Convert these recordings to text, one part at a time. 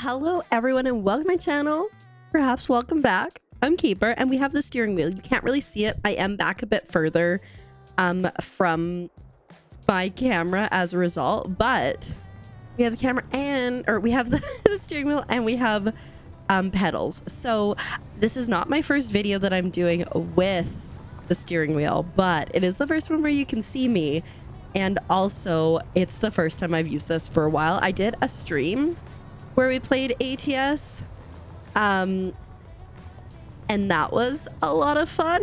Hello everyone and welcome to my channel. Perhaps welcome back. I'm Keeper and we have the steering wheel. You can't really see it. I am back a bit further from my camera as a result, but we have the camera or we have the steering wheel and we have pedals. So this is not my first video that I'm doing with the steering wheel, but it is the first one where you can see me, and also it's the first time I've used this for a while. I did a stream where we played ATS, and that was a lot of fun,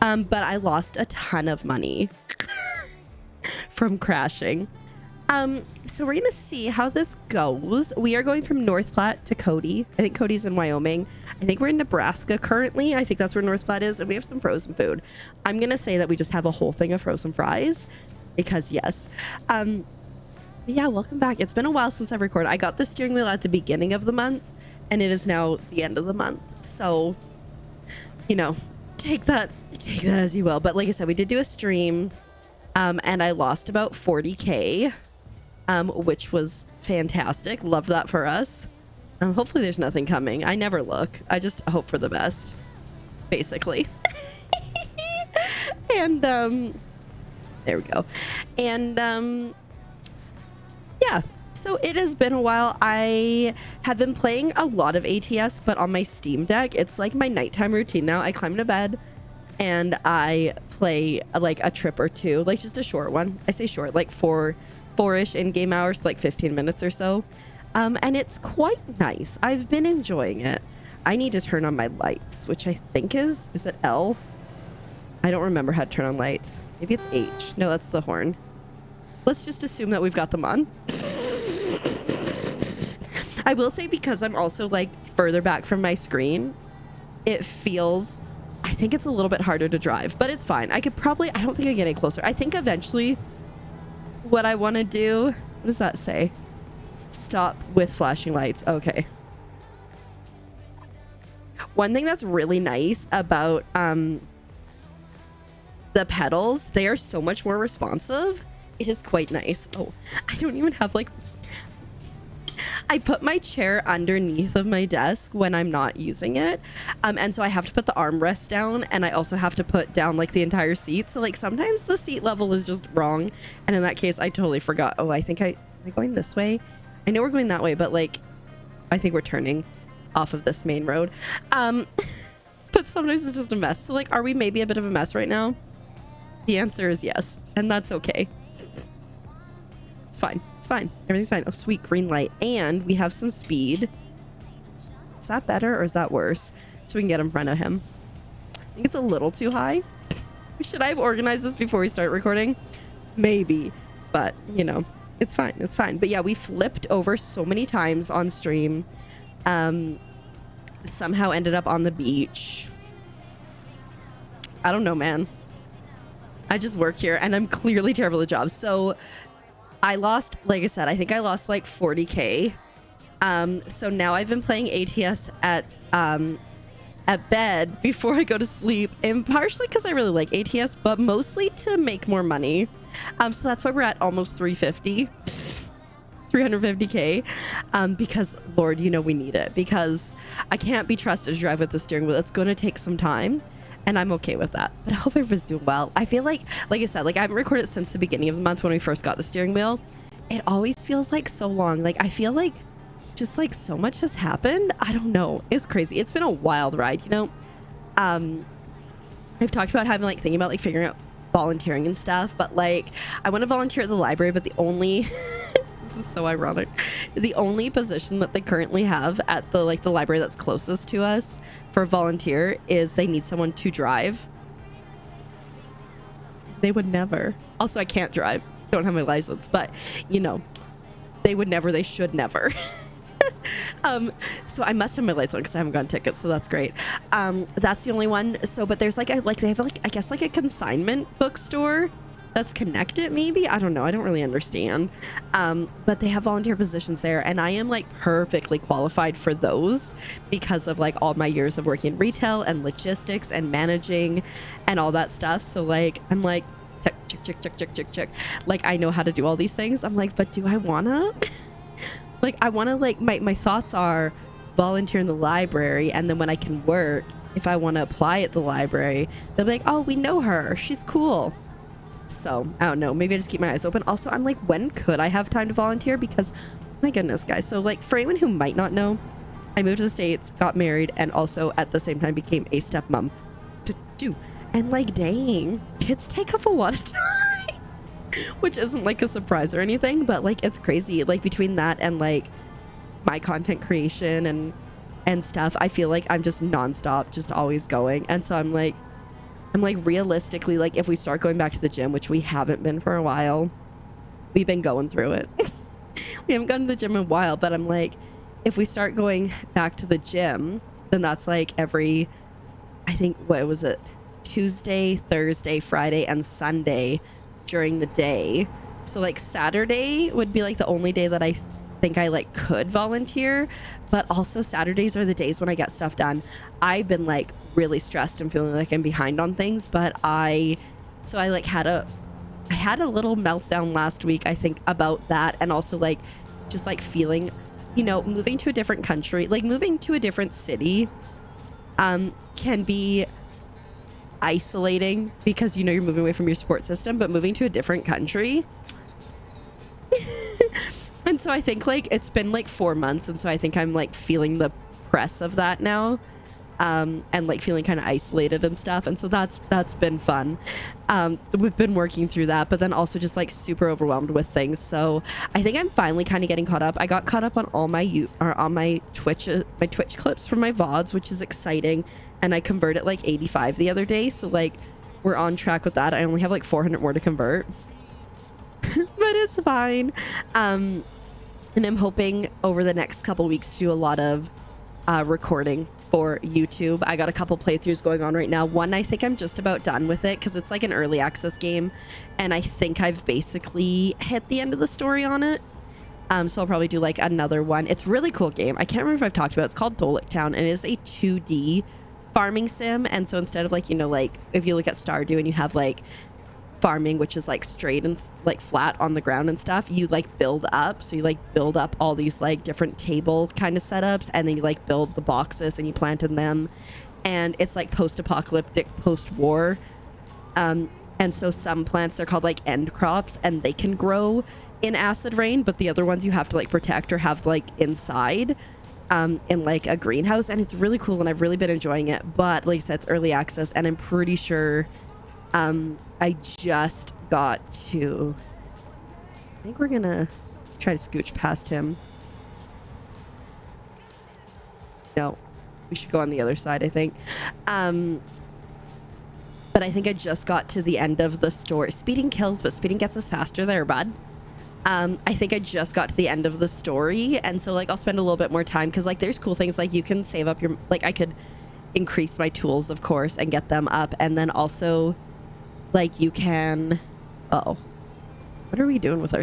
but I lost a ton of money from crashing. So we're gonna see how this goes. We are going from North Platte to Cody. I think Cody's in Wyoming. I think we're in Nebraska currently. I think that's where North Platte is, and we have some frozen food. I'm gonna say that we just have a whole thing of frozen fries because yes. Yeah, welcome back. It's been a while since I've recorded. I got the steering wheel at the beginning of the month and it is now the end of the month. So, you know, take that as you will. But like I said, we did do a stream and I lost about 40K, which was fantastic. Loved that for us. Hopefully there's nothing coming. I never look. I just hope for the best, basically. And there we go. And yeah, so it has been a while. I have been playing a lot of ATS, but on my Steam Deck. It's like my nighttime routine now. I climb into bed and I play like a trip or two, like just a short one. I say short, like four-ish in-game hours, like 15 minutes or so. And it's quite nice. I've been enjoying it. I need to turn on my lights, which I think is it L? I don't remember how to turn on lights. Maybe it's H. No, that's the horn. Let's just assume that we've got them on. I will say, because I'm also like further back from my screen, it feels, I think it's a little bit harder to drive, but it's fine. I don't think I can get any closer. I think eventually what I want to do, what does that say? Stop with flashing lights. Okay. One thing that's really nice about the pedals, they are so much more responsive. It is quite nice. Oh, I don't even have like... I put my chair underneath of my desk when I'm not using it. And so I have to put the armrest down, and I also have to put down like the entire seat. So like sometimes the seat level is just wrong. And in that case, I totally forgot. Oh, I think am I going this way? I know we're going that way, but like, I think we're turning off of this main road. But sometimes it's just a mess. So like, are we maybe a bit of a mess right now? The answer is yes. And that's okay. It's fine. It's fine. Everything's fine. Oh, sweet green light. And we have some speed. Is that better or is that worse? So we can get in front of him. I think it's a little too high. Should I have organized this before we start recording? Maybe. But, you know, it's fine. It's fine. But yeah, we flipped over so many times on stream. Somehow ended up on the beach. I don't know, man. I just work here and I'm clearly terrible at jobs. So I lost, like I said, I think I lost like 40K. So now I've been playing ATS at bed before I go to sleep, and partially because I really like ATS, but mostly to make more money. So that's why we're at almost 350K, because Lord, you know, we need it, because I can't be trusted to drive with the steering wheel. It's going to take some time. And I'm okay with that. But I hope everyone's doing well. I feel like I said, like I haven't recorded since the beginning of the month when we first got the steering wheel. It always feels like so long. Like I feel like just like so much has happened. I don't know. It's crazy. It's been a wild ride, you know. I've talked about having like thinking about like figuring out volunteering and stuff, but like I want to volunteer at the library, but the only this is so ironic. The only position that they currently have at the library that's closest to us for volunteer is they need someone to drive. They would never. Also, I can't drive. Don't have my license, but you know, they would never. They should never. So I must have my lights on because I haven't gotten tickets, so that's great. That's the only one. So, but there's like they have like I guess like a consignment bookstore that's connected, maybe. I don't know. I don't really understand. But they have volunteer positions there, and I am like perfectly qualified for those because of like all my years of working in retail and logistics and managing and all that stuff. So like I'm like check. Like I know how to do all these things. I'm like, but do I wanna? like I want to like my thoughts are volunteer in the library, and then when I can work, if I want to apply at the library, they'll be like, oh, we know her, she's cool. So I don't know, maybe I just keep my eyes open. Also, I'm like, when could I have time to volunteer? Because my goodness, guys. So like, for anyone who might not know, I moved to the States, got married, and also at the same time became a stepmom to do. And like, dang, kids take up a lot of time, which isn't like a surprise or anything, but like, it's crazy. Like between that and like my content creation and stuff, I feel like I'm just nonstop, just always going. And so I'm like realistically, like if we start going back to the gym, which we haven't been for a while, we've been going through it. We haven't gone to the gym in a while, but I'm like, if we start going back to the gym, then that's like every, I think, what was it? Tuesday, Thursday, Friday, and Sunday during the day. So like Saturday would be like the only day that I think I like could volunteer, but also Saturdays are the days when I get stuff done. I've been like really stressed and feeling like I'm behind on things, but I like had a little meltdown last week, I think, about that, and also like just like feeling, you know, moving to a different country, like moving to a different city can be isolating because, you know, you're moving away from your support system, but moving to a different country. And so I think like it's been like 4 months, and so I think I'm like feeling the press of that now, and like feeling kind of isolated and stuff, and so that's been fun. We've been working through that, but then also just like super overwhelmed with things. So I think I'm finally kind of getting caught up. I got caught up on all my Twitch clips from my VODs, which is exciting, and I converted like 85 the other day, so like we're on track with that. I only have like 400 more to convert. But it's fine. And I'm hoping over the next couple weeks to do a lot of recording for YouTube. I got a couple playthroughs going on right now. One, I think I'm just about done with it because it's like an early access game, and I think I've basically hit the end of the story on it. So I'll probably do like another one. It's a really cool game. I can't remember if I've talked about it. It's called Dolic Town, and it is a 2D farming sim. And so instead of like, you know, like if you look at Stardew and you have like farming, which is like straight and like flat on the ground and stuff, you like build up. So you like build up all these like different table kind of setups, and then you like build the boxes and you plant in them, and it's like post-apocalyptic, post-war. And so some plants, they're called like end crops, and they can grow in acid rain, but the other ones you have to like protect or have like inside in like a greenhouse. And it's really cool, and I've really been enjoying it. But like I said, it's early access, and I'm pretty sure I just got to, I think we're gonna try to scooch past him. No, we should go on the other side, I think. But I think I just got to the end of the story. Speeding kills, but speeding gets us faster there, bud. I think I just got to the end of the story, and so like I'll spend a little bit more time, because like there's cool things, like you can save up your, like I could increase my tools, of course, and get them up, and then also like you can, what are we doing with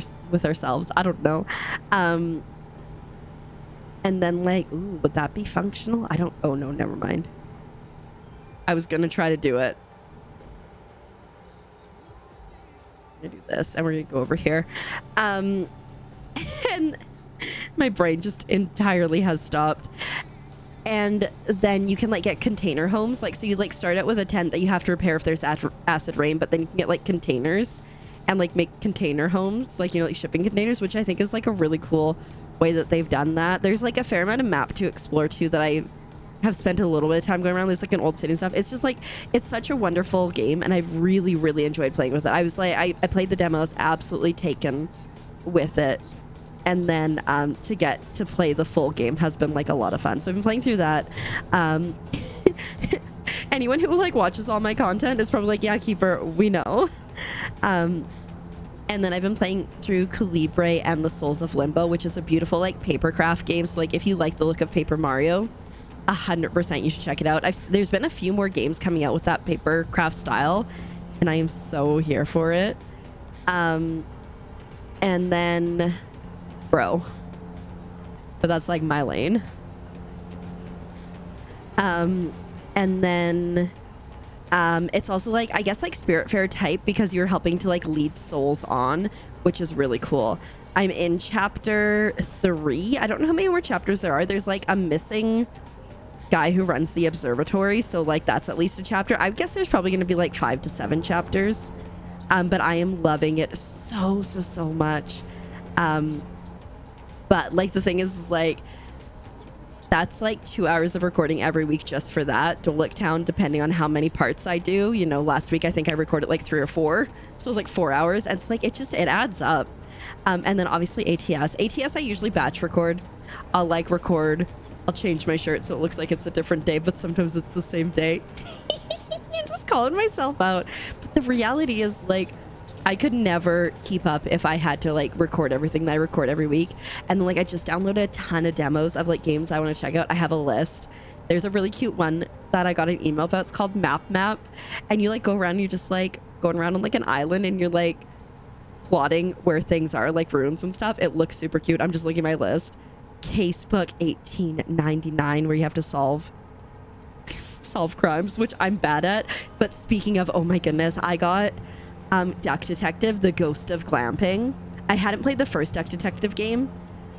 ourselves? I don't know. And then like, ooh, would that be functional? Oh no, never mind. I was gonna try to do it. I'm gonna do this, and we're gonna go over here. And my brain just entirely has stopped. And then you can like get container homes, like so you like start out with a tent that you have to repair if there's acid rain, but then you can get like containers and like make container homes, like, you know, like shipping containers, which I think is like a really cool way that they've done that. There's like a fair amount of map to explore too that I have spent a little bit of time going around. There's like an old city and stuff. It's just like, it's such a wonderful game, and I've really, really enjoyed playing with it. I was like, I played the demo, I was absolutely taken with it. And then to get to play the full game has been like a lot of fun. So I've been playing through that. Anyone who like watches all my content is probably like, yeah, Keeper, we know. And then I've been playing through Calibre and the Souls of Limbo, which is a beautiful like papercraft game. So like if you like the look of Paper Mario, 100% you should check it out. There's been a few more games coming out with that papercraft style, and I am so here for it. And then Bro, but that's like my lane. And then it's also like, I guess like Spirit Fair type, because you're helping to like lead souls on, which is really cool. I'm in chapter 3. I don't know how many more chapters there are. There's like a missing guy who runs the observatory, so like that's at least a chapter. I guess there's probably going to be like 5 to 7 chapters. But I am loving it so much. But like the thing is like that's like 2 hours of recording every week just for that. Dolic Town, depending on how many parts I do. You know, last week I think I recorded like 3 or 4, so it was like 4 hours, and it's like it adds up. And then obviously ATS I usually batch record. I'll like record, I'll change my shirt so it looks like it's a different day, but sometimes it's the same day. I'm just calling myself out, but the reality is like I could never keep up if I had to like record everything that I record every week. And then like I just downloaded a ton of demos of like games I want to check out. I have a list. There's a really cute one that I got an email about. It's called Map, and you like go around, you're just like going around on like an island, and you're like plotting where things are, like ruins and stuff. It looks super cute. I'm just looking at my list. Casebook 1899, where you have to solve crimes, which I'm bad at. But speaking of, oh my goodness, I got Duck Detective, The Ghost of Glamping. I hadn't played the first Duck Detective game,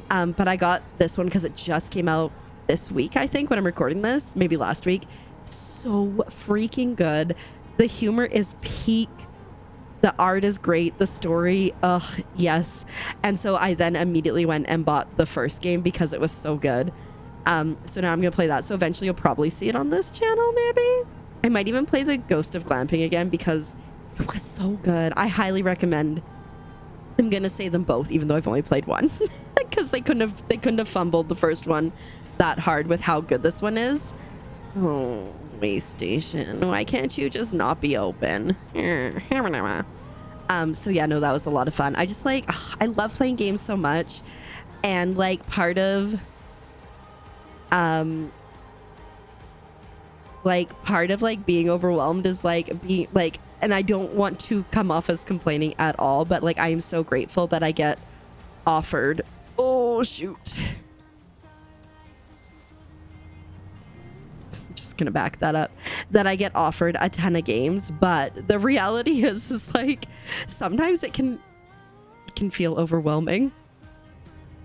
but I got this one because it just came out this week, I think, when I'm recording this, maybe last week. So freaking good. The humor is peak. The art is great. The story, yes. And so I then immediately went and bought the first game because it was so good. So now I'm gonna play that. So eventually you'll probably see it on this channel, maybe. I might even play The Ghost of Glamping again because it was so good. I highly recommend. I'm gonna say them both, even though I've only played one, because they couldn't have fumbled the first one that hard with how good this one is. Oh, Waystation, why can't you just not be open? So yeah, no, that was a lot of fun. I just like, I love playing games so much, and like part of like being overwhelmed is like being like, and I don't want to come off as complaining at all, but like I am so grateful that I get offered, oh shoot, just gonna back that up, that I get offered a ton of games. But the reality is like sometimes it can feel overwhelming.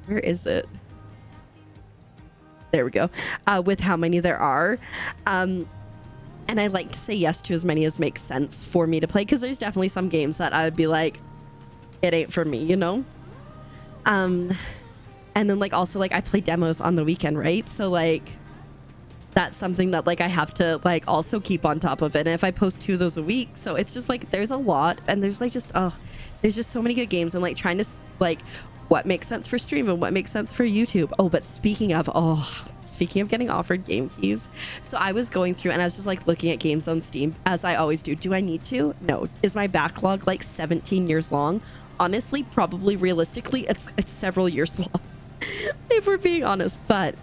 Where is it? There we go. With how many there are. And I like to say yes to as many as makes sense for me to play, because there's definitely some games that I would be like, it ain't for me, you know? And then like also like I play demos on the weekend, right? So like that's something that like I have to like also keep on top of it. And if I post 2 of those a week, so it's just like there's a lot, and there's like just there's just so many good games, and like trying to like what makes sense for stream and what makes sense for YouTube. Oh, but speaking of getting offered game keys, so I was going through and I was just like looking at games on Steam, as I always do. Do I need to? No. Is my backlog like 17 years long? Honestly, probably realistically, it's several years long, if we're being honest. But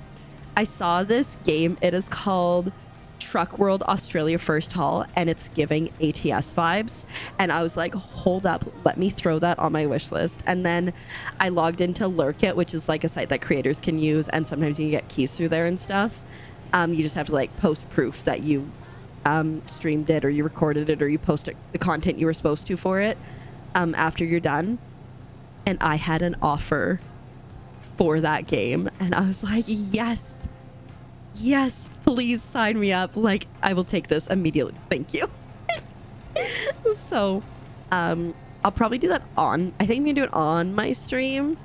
I saw this game. It is called Truck World Australia First Haul, and it's giving ATS vibes, and I was like, hold up, let me throw that on my wish list. And then I logged into Lurkit, which is like a site that creators can use, and sometimes you can get keys through there and stuff. You just have to like post proof that you streamed it, or you recorded it, or you posted the content you were supposed to for it after you're done. And I had an offer for that game, and I was like, yes, please sign me up. Like, I will take this immediately. Thank you. So, I'll probably do that on, I think I'm gonna do it on my stream.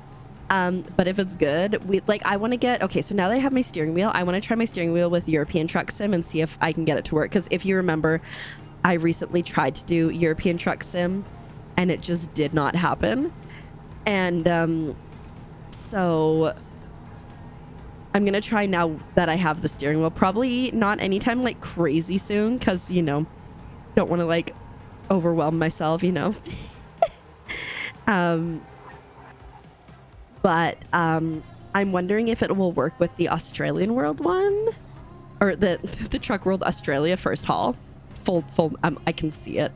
But if it's good, I want to get, okay, so now that I have my steering wheel, I want to try my steering wheel with European Truck Sim and see if I can get it to work. Because if you remember, I recently tried to do European Truck Sim, and it just did not happen. And, so I'm gonna try now that I have the steering wheel. Probably not anytime like crazy soon, because you know, don't want to like overwhelm myself, you know. But I'm wondering if it will work with the Australian World one, or the Truck World Australia First Haul. Full. I can see it.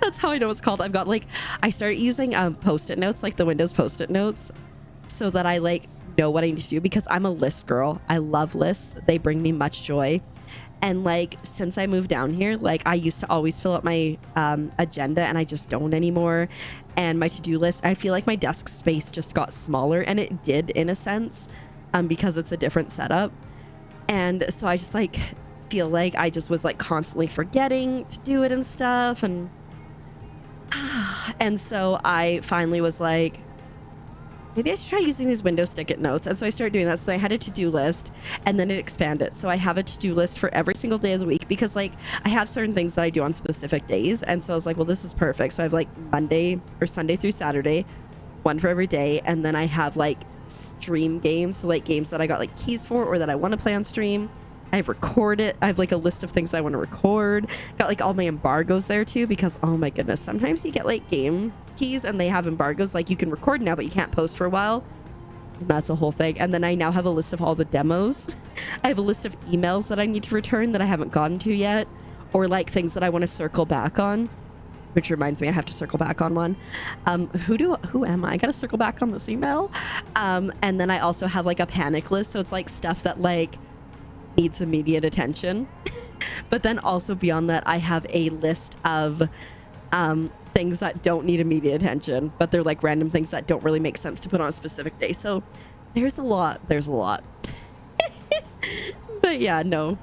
That's how I know it's called. I've got like, I started using post-it notes, like the Windows post-it notes, so that I like know what I need to do, because I'm a list girl. I love lists. They bring me much joy. And like since I moved down here, like I used to always fill up my agenda, and I just don't anymore. And my to-do list, I feel like my desk space just got smaller, and it did in a sense, because it's a different setup. And so I just like feel like I just was like constantly forgetting to do it and stuff. And so I finally was like, maybe I should try using these window stick-it notes. And so I started doing that. So I had a to-do list, and then it expanded. So I have a to-do list for every single day of the week, because like I have certain things that I do on specific days. And so I was like, well, this is perfect. So I have like Monday or Sunday through Saturday, one for every day. And then I have like stream games. So like games that I got like keys for, or that I want to play on stream. I have recorded. I have like a list of things I want to record. Got like all my embargoes there too, because oh my goodness, sometimes you get like game keys and they have embargoes, like you can record now but you can't post for a while. And that's a whole thing. And then I now have a list of all the demos. I have a list of emails that I need to return that I haven't gotten to yet, or like things that I want to circle back on, which reminds me I have to circle back on one. Who am I gotta circle back on this email. And then I also have like a panic list, so it's like stuff that like needs immediate attention. But then also beyond that, I have a list of things that don't need immediate attention, but they're like random things that don't really make sense to put on a specific day. So there's a lot. But yeah, no,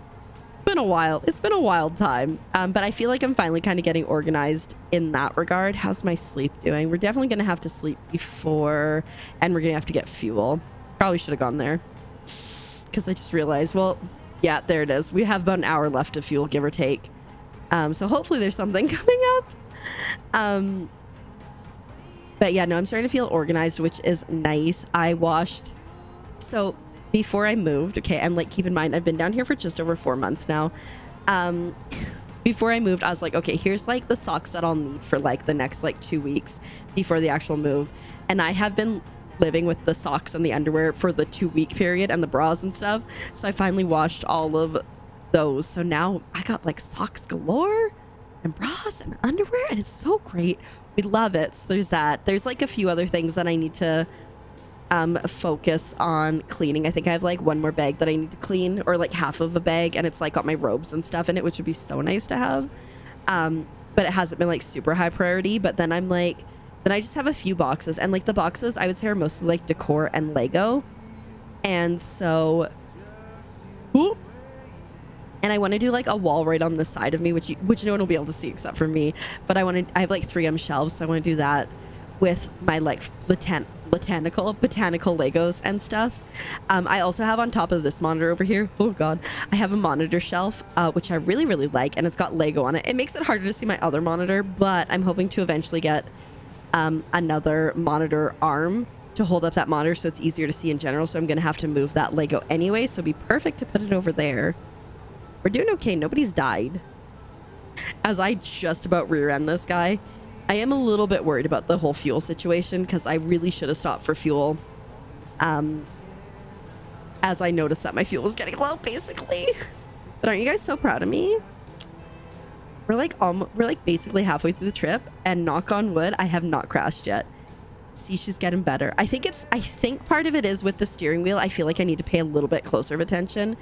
it's been a wild time. But I feel like I'm finally kind of getting organized in that regard. How's my sleep doing? We're definitely gonna have to sleep before, and we're gonna have to get fuel. Probably should have gone there, because I just realized, well, yeah, there it is. We have about an hour left of fuel, give or take. So hopefully there's something coming up. But yeah, no, I'm starting to feel organized, which is nice. I washed, so before I moved, okay, and like keep in mind, I've been down here for just over 4 months now. Before I moved, I was like, okay, here's like the socks that I'll need for like the next like 2 weeks before the actual move. And I have been living with the socks and the underwear for the 2-week period, and the bras and stuff. So I finally washed all of those. So now I got like socks galore and bras and underwear, and it's so great. We love it. So there's that. There's like a few other things that I need to focus on cleaning. I think I have like one more bag that I need to clean, or like half of a bag, and it's like got my robes and stuff in it, which would be so nice to have. But it hasn't been like super high priority. But then I'm like, then I just have a few boxes, and like the boxes I would say are mostly like decor and Lego. And so and I want to do like a wall right on the side of me, which no one will be able to see except for me. But I have like 3M shelves, so I want to do that with my like botanical Legos and stuff. I also have on top of this monitor over here, oh god, I have a monitor shelf, which I really, really like, and it's got Lego on it. It makes it harder to see my other monitor, but I'm hoping to eventually get another monitor arm to hold up that monitor so it's easier to see in general. So I'm gonna have to move that Lego anyway, so it'd be perfect to put it over there. We're doing okay. Nobody's died. As I just about rear end this guy, I am a little bit worried about the whole fuel situation, because I really should have stopped for fuel as I noticed that my fuel was getting low, basically. But aren't you guys so proud of me? We're like basically halfway through the trip, and knock on wood, I have not crashed yet. See, she's getting better. I think part of it is with the steering wheel. I feel like I need to pay a little bit closer of attention.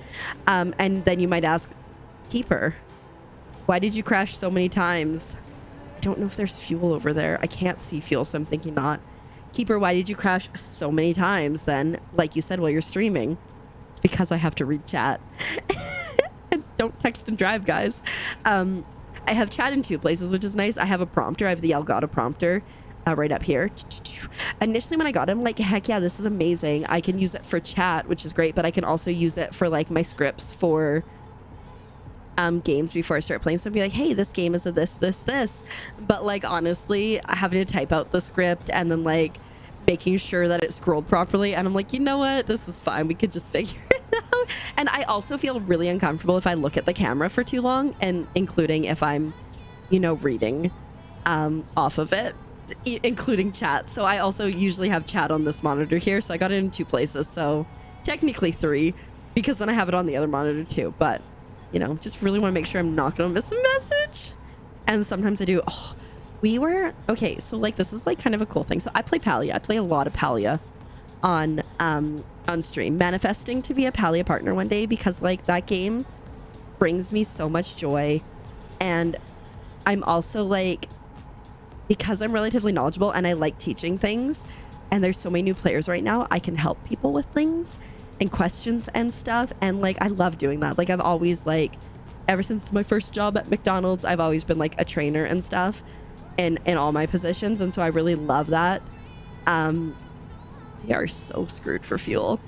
And then you might ask, Keeper, why did you crash so many times? I don't know if there's fuel over there. I can't see fuel, so I'm thinking not. Keeper, why did you crash so many times then? Like you said, while you're streaming. It's because I have to read chat. And don't text and drive, guys. I have chat in 2 places, which is nice. I have a prompter. I have the Elgato prompter. Right up here. Initially when I got him, like, heck yeah, this is amazing. I can use it for chat, which is great, but I can also use it for like my scripts for games before I start playing. So I'd be like, hey, this game is a this. But like, honestly, having to type out the script and then like making sure that it's scrolled properly, and I'm like, you know what, this is fine, we could just figure it out. And I also feel really uncomfortable if I look at the camera for too long, and including if I'm, reading off of it, including chat. So I also usually have chat on this monitor here, so I got it in 2 places, so technically 3, because then I have it on the other monitor too. But just really want to make sure I'm not gonna miss a message. And sometimes I do. Okay, so like this is like kind of a cool thing. So I play Palia. I play a lot of Palia on stream, manifesting to be a Palia partner one day, because like that game brings me so much joy. And I'm also like, because I'm relatively knowledgeable and I like teaching things, and there's so many new players right now, I can help people with things and questions and stuff. And like, I love doing that. Like, I've always like, ever since my first job at McDonald's, I've always been like a trainer and stuff in all my positions. And so I really love that. We are so screwed for fuel.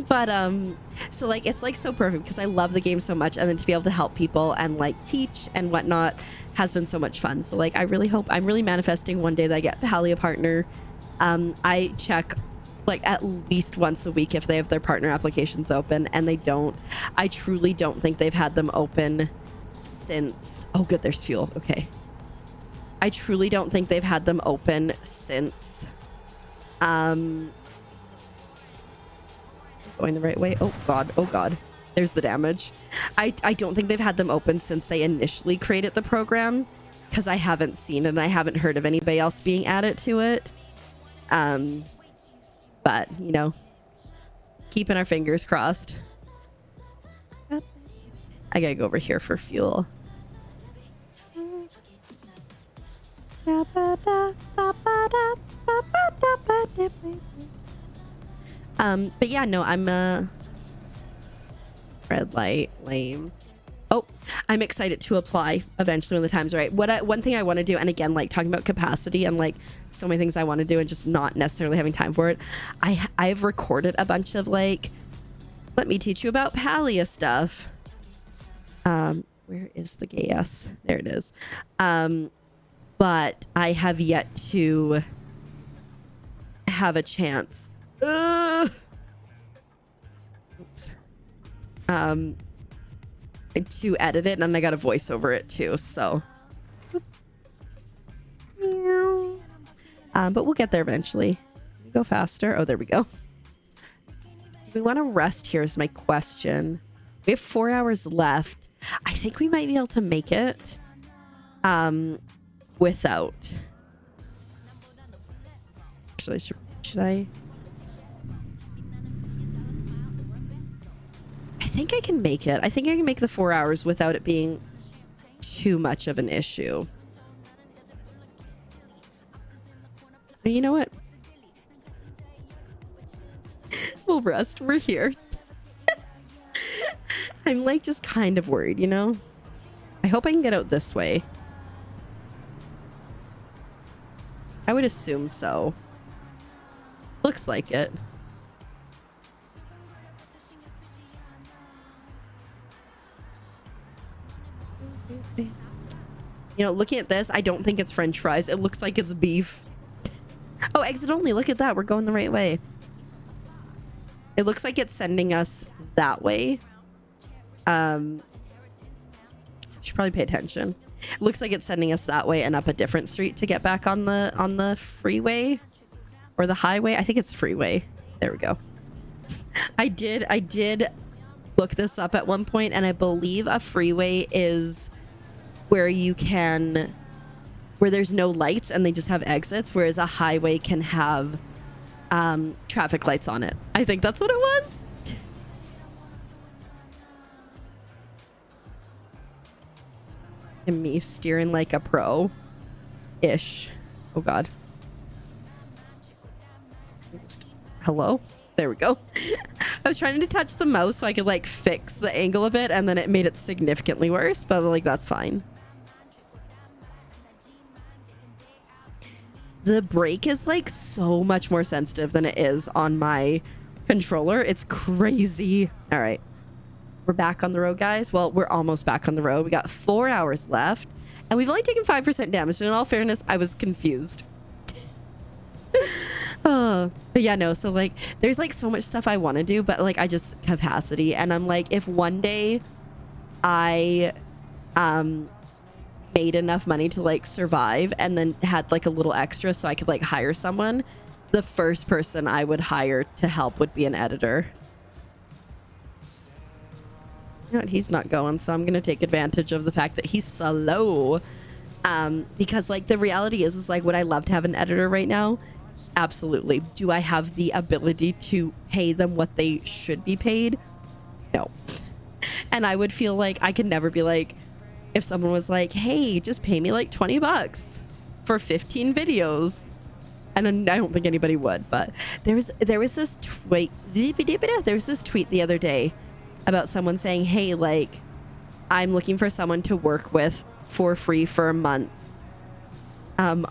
But so like, it's like so perfect because I love the game so much, and then to be able to help people and like teach and whatnot has been so much fun. So like, I really hope, I'm really manifesting one day that I get Pally a partner. I check like at least once a week if they have their partner applications open, and they don't. I truly don't think they've had them open since, oh good, there's fuel. Okay. I truly don't think they've had them open since going the right way. Oh god, there's the damage. I don't think they've had them open since they initially created the program, because I haven't seen it and I haven't heard of anybody else being added to it. But you know, keeping our fingers crossed. I gotta go over here for fuel. But yeah, no, I'm red light, lame. Oh, I'm excited to apply eventually when the time's right. One thing I want to do, and again, like talking about capacity and like so many things I want to do and just not necessarily having time for it. I've recorded a bunch of like, let me teach you about Palia stuff. Where is the gas? There it is. But I have yet to have a chance. To edit it, and I got a voice over it too, so but we'll get there eventually. Go faster. Oh, there we go. We want to rest here is my question. We have 4 hours left. I think we might be able to make it without. Actually, should I? I think I can make it. I think I can make the 4 hours without it being too much of an issue. You know what? We'll rest. We're here. I'm like just kind of worried, you know? I hope I can get out this way. I would assume so. Looks like it. You know, looking at this, I don't think it's French fries. It looks like it's beef. Oh, exit only. Look at that. We're going the right way. It looks like it's sending us that way. Should probably pay attention. It looks like it's sending us that way and up a different street to get back on the freeway or the highway. I think it's freeway. There we go. I did look this up at one point, and I believe a freeway is where there's no lights and they just have exits, whereas a highway can have traffic lights on it. I think that's what it was. And me steering like a pro-ish. Oh god. Hello? There we go. I was trying to touch the mouse so I could like fix the angle of it, and then it made it significantly worse, but like that's fine. The brake is like so much more sensitive than it is on my controller. It's crazy. All right. We're back on the road, guys. Well, we're almost back on the road. We got 4 hours left, and we've only taken 5% damage. And in all fairness, I was confused. But yeah, no. So like, there's like so much stuff I want to do, but like, I just capacity. And I'm like, if one day I made enough money to like survive and then had like a little extra so I could like hire someone, the first person I would hire to help would be an editor. You know what? He's not going, so I'm gonna take advantage of the fact that he's slow. Because like the reality is like, would I love to have an editor right now? Absolutely. Do I have the ability to pay them what they should be paid? No. And I would feel like I could never be like, if someone was like, hey, just pay me like 20 bucks for 15 videos. And I don't think anybody would, but there was this tweet the other day about someone saying, hey, like, I'm looking for someone to work with for free for a month on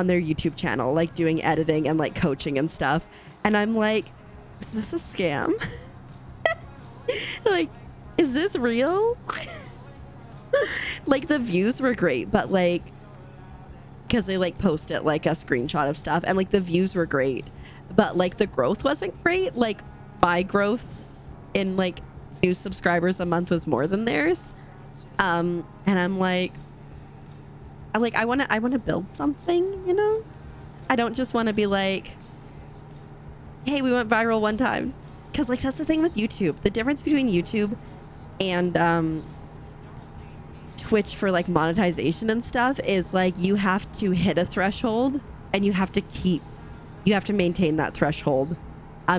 their YouTube channel, like doing editing and like coaching and stuff. And I'm like, is this a scam? Like, is this real? Like, the views were great, but like, because they like posted like a screenshot of stuff, and like the views were great, but like the growth wasn't great. Like, my growth in like new subscribers a month was more than theirs. And I'm like, I want to build something, you know? I don't just want to be like, hey, we went viral one time. Because like, that's the thing with YouTube. The difference between YouTube and Twitch for like monetization and stuff is like, you have to hit a threshold and you have to maintain that threshold.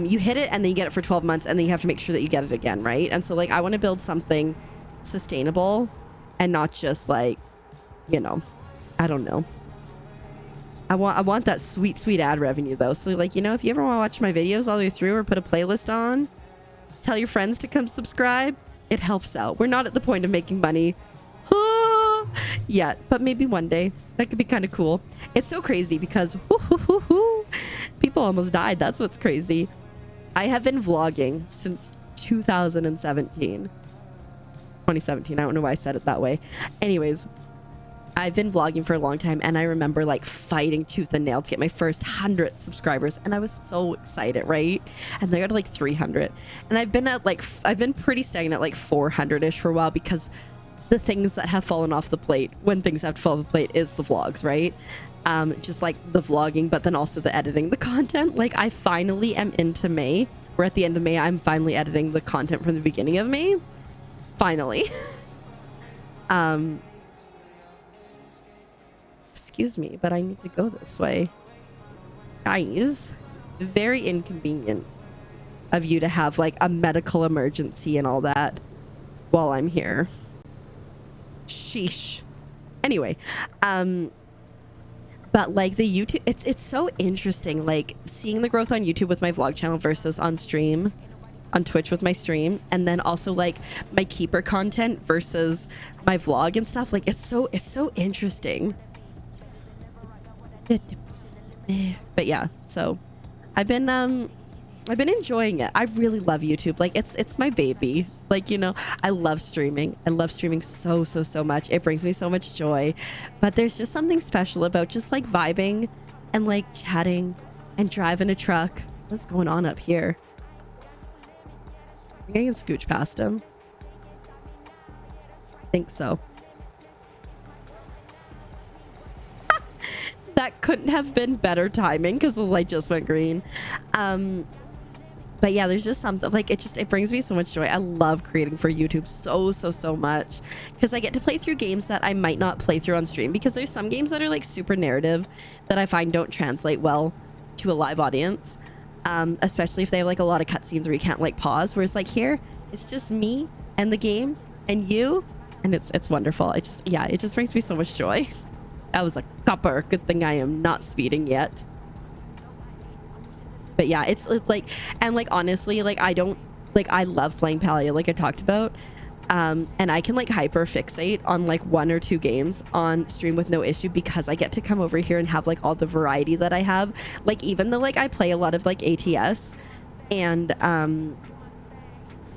You hit it and then you get it for 12 months and then you have to make sure that you get it again, right? And so like, I want to build something sustainable and not just like, you know, I don't know. I want that sweet ad revenue though. So like, you know, if you ever want to watch my videos all the way through or put a playlist on, tell your friends to come subscribe. It helps out. We're not at the point of making money yet, but maybe one day. That could be kind of cool. It's so crazy because people almost died. That's what's crazy. I have been vlogging since 2017. I don't know why I said it that way. Anyways, I've been vlogging for a long time, and I remember like fighting tooth and nail to get my first 100 subscribers, and I was so excited, right? And they got to like 300, and I've been pretty stagnant at like 400-ish for a while, because the things that have fallen off the plate when things have to fall off the plate is the vlogs, right? Just like the vlogging, but then also the editing the content. Like, I finally am into May. We're at the end of May. I'm finally editing the content from the beginning of May. Finally. Excuse me, but I need to go this way. Guys, very inconvenient of you to have like a medical emergency and all that while I'm here. Sheesh. Anyway, but like the YouTube, it's so interesting, like seeing the growth on YouTube with my vlog channel versus on stream, on Twitch with my stream, and then also like my Keeper content versus my vlog and stuff. Like, it's so interesting. But yeah, so I've been enjoying it. I really love YouTube. Like, it's my baby. Like, you know, I love streaming. I love streaming so much. It brings me so much joy. But there's just something special about just like vibing and like chatting and driving a truck. What's going on up here? I think I can scooch past him. I think so. That couldn't have been better timing because the light just went green. But yeah, there's just something like, it brings me so much joy. I love creating for YouTube so much, because I get to play through games that I might not play through on stream, because there's some games that are like super narrative that I find don't translate well to a live audience, especially if they have like a lot of cutscenes where you can't like pause, whereas like here it's just me and the game and you, and it's wonderful. It just brings me so much joy. That was a copper. Good thing I am not speeding yet. But yeah, it's like, and like, honestly, like, I love playing Palia, like I talked about. And I can like hyper fixate on like 1 or 2 games on stream with no issue, because I get to come over here and have like all the variety that I have. Like, even though like I play a lot of like ATS, and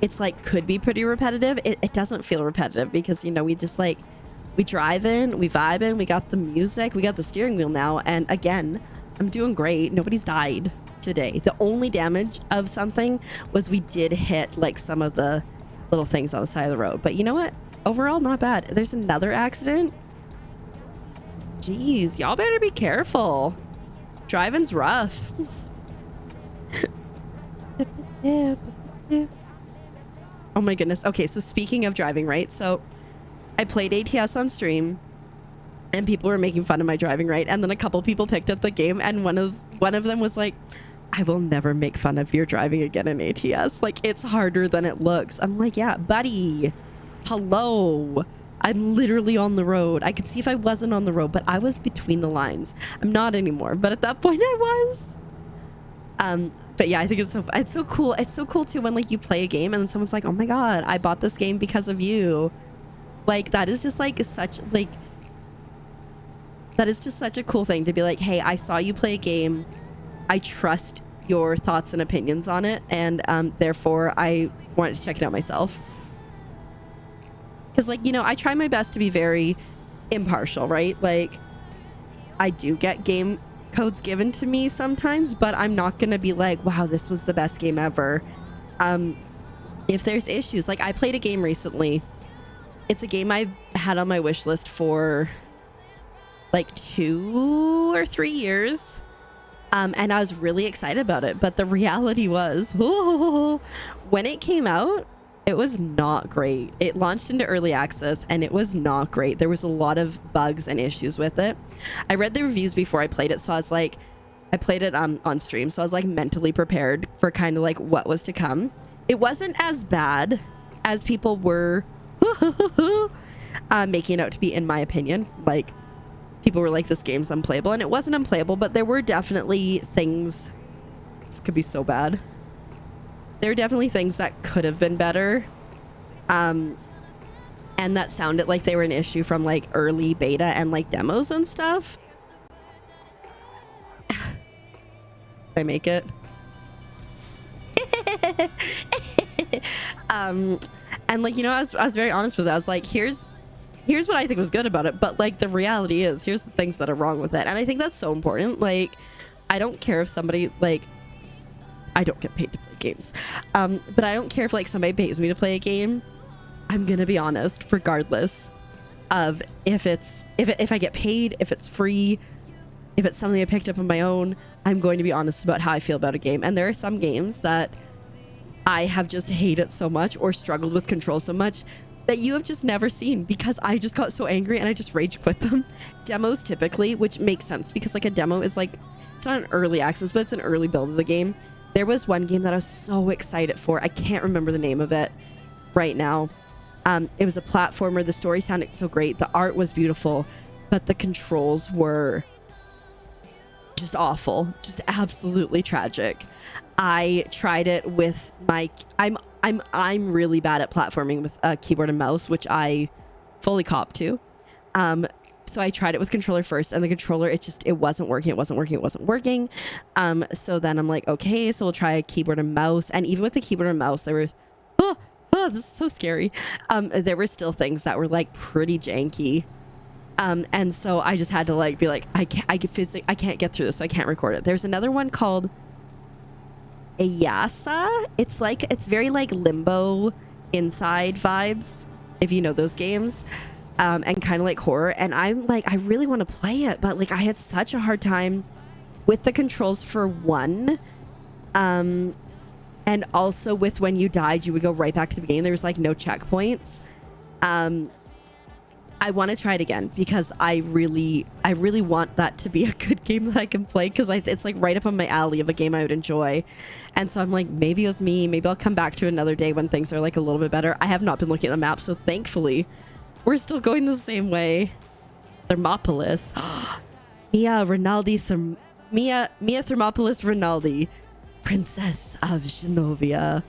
it's like could be pretty repetitive, it doesn't feel repetitive, because, you know, we just like, we drive in, we vibe in, we got the music, we got the steering wheel now, and again, I'm doing great. Nobody's died today. The only damage of something was we did hit like some of the little things on the side of the road, but you know what? Overall, not bad. There's another accident. Jeez, y'all better be careful. Driving's rough. Oh my goodness. Okay, so speaking of driving, right? So I played ATS on stream, and people were making fun of my driving, right? And then a couple people picked up the game, and one of them was like, I will never make fun of your driving again in ATS. Like, it's harder than it looks. I'm like, yeah, buddy, hello. I'm literally on the road. I could see if I wasn't on the road, but I was between the lines. I'm not anymore, but at that point I was. But yeah, I think it's so cool. It's so cool too when like you play a game and then someone's like, oh my god, I bought this game because of you. Like, that is just like such like, that is just such a cool thing to be like, hey, I saw you play a game. I trust your thoughts and opinions on it, and therefore I wanted to check it out myself. Because, like, you know, I try my best to be very impartial, right? Like, I do get game codes given to me sometimes, but I'm not gonna be like, wow, this was the best game ever. If there's issues, like I played a game recently. It's a game I've had on my wish list for like 2 or 3 years. And I was really excited about it. But the reality was, when it came out, it was not great. It launched into early access and it was not great. There was a lot of bugs and issues with it. I read the reviews before I played it. So I was like, I played it on stream. So I was like mentally prepared for kind of like what was to come. It wasn't as bad as people were making it out to be, in my opinion. Like, people were like, this game's unplayable, and it wasn't unplayable, but there were definitely things, this could be so bad, there were definitely things that could have been better, and that sounded like they were an issue from like early beta and like demos and stuff. Did I make it? And like, you know, I was very honest with it. I was like, here's what I think was good about it, but like the reality is, here's the things that are wrong with it. And I think that's so important. Like, I don't care if somebody, like, I don't get paid to play games, but I don't care if like somebody pays me to play a game. I'm gonna be honest, regardless of if I get paid, if it's free, if it's something I picked up on my own. I'm going to be honest about how I feel about a game. And there are some games that I have just hated so much or struggled with control so much that you have just never seen, because I just got so angry and I just rage quit them. Demos typically, which makes sense because like a demo is like, it's not an early access, but it's an early build of the game. There was one game that I was so excited for. I can't remember the name of it right now. It was a platformer. The story sounded so great. The art was beautiful, but the controls were just awful, just absolutely tragic. I tried it with my, I'm really bad at platforming with a keyboard and mouse, which I fully cop to. So I tried it with controller first, and the controller, it wasn't working. So then I'm like, okay, so we'll try a keyboard and mouse. And even with the keyboard and mouse, there were, this is so scary. There were still things that were like pretty janky. And so I just had to like be like, I can't get through this, so I can't record it. There's another one called Ayasa. It's very like Limbo Inside vibes, if you know those games, and kind of like horror. And I'm like, I really want to play it, but like I had such a hard time with the controls for one, and also with when you died, you would go right back to the beginning. There was like no checkpoints. I want to try it again because I really want that to be a good game that I can play, because it's like right up on my alley of a game I would enjoy. And so I'm like, maybe it was me. Maybe I'll come back to another day when things are like a little bit better. I have not been looking at the map, so thankfully we're still going the same way. Thermopolis. Mia Thermopolis Rinaldi, Princess of Genovia.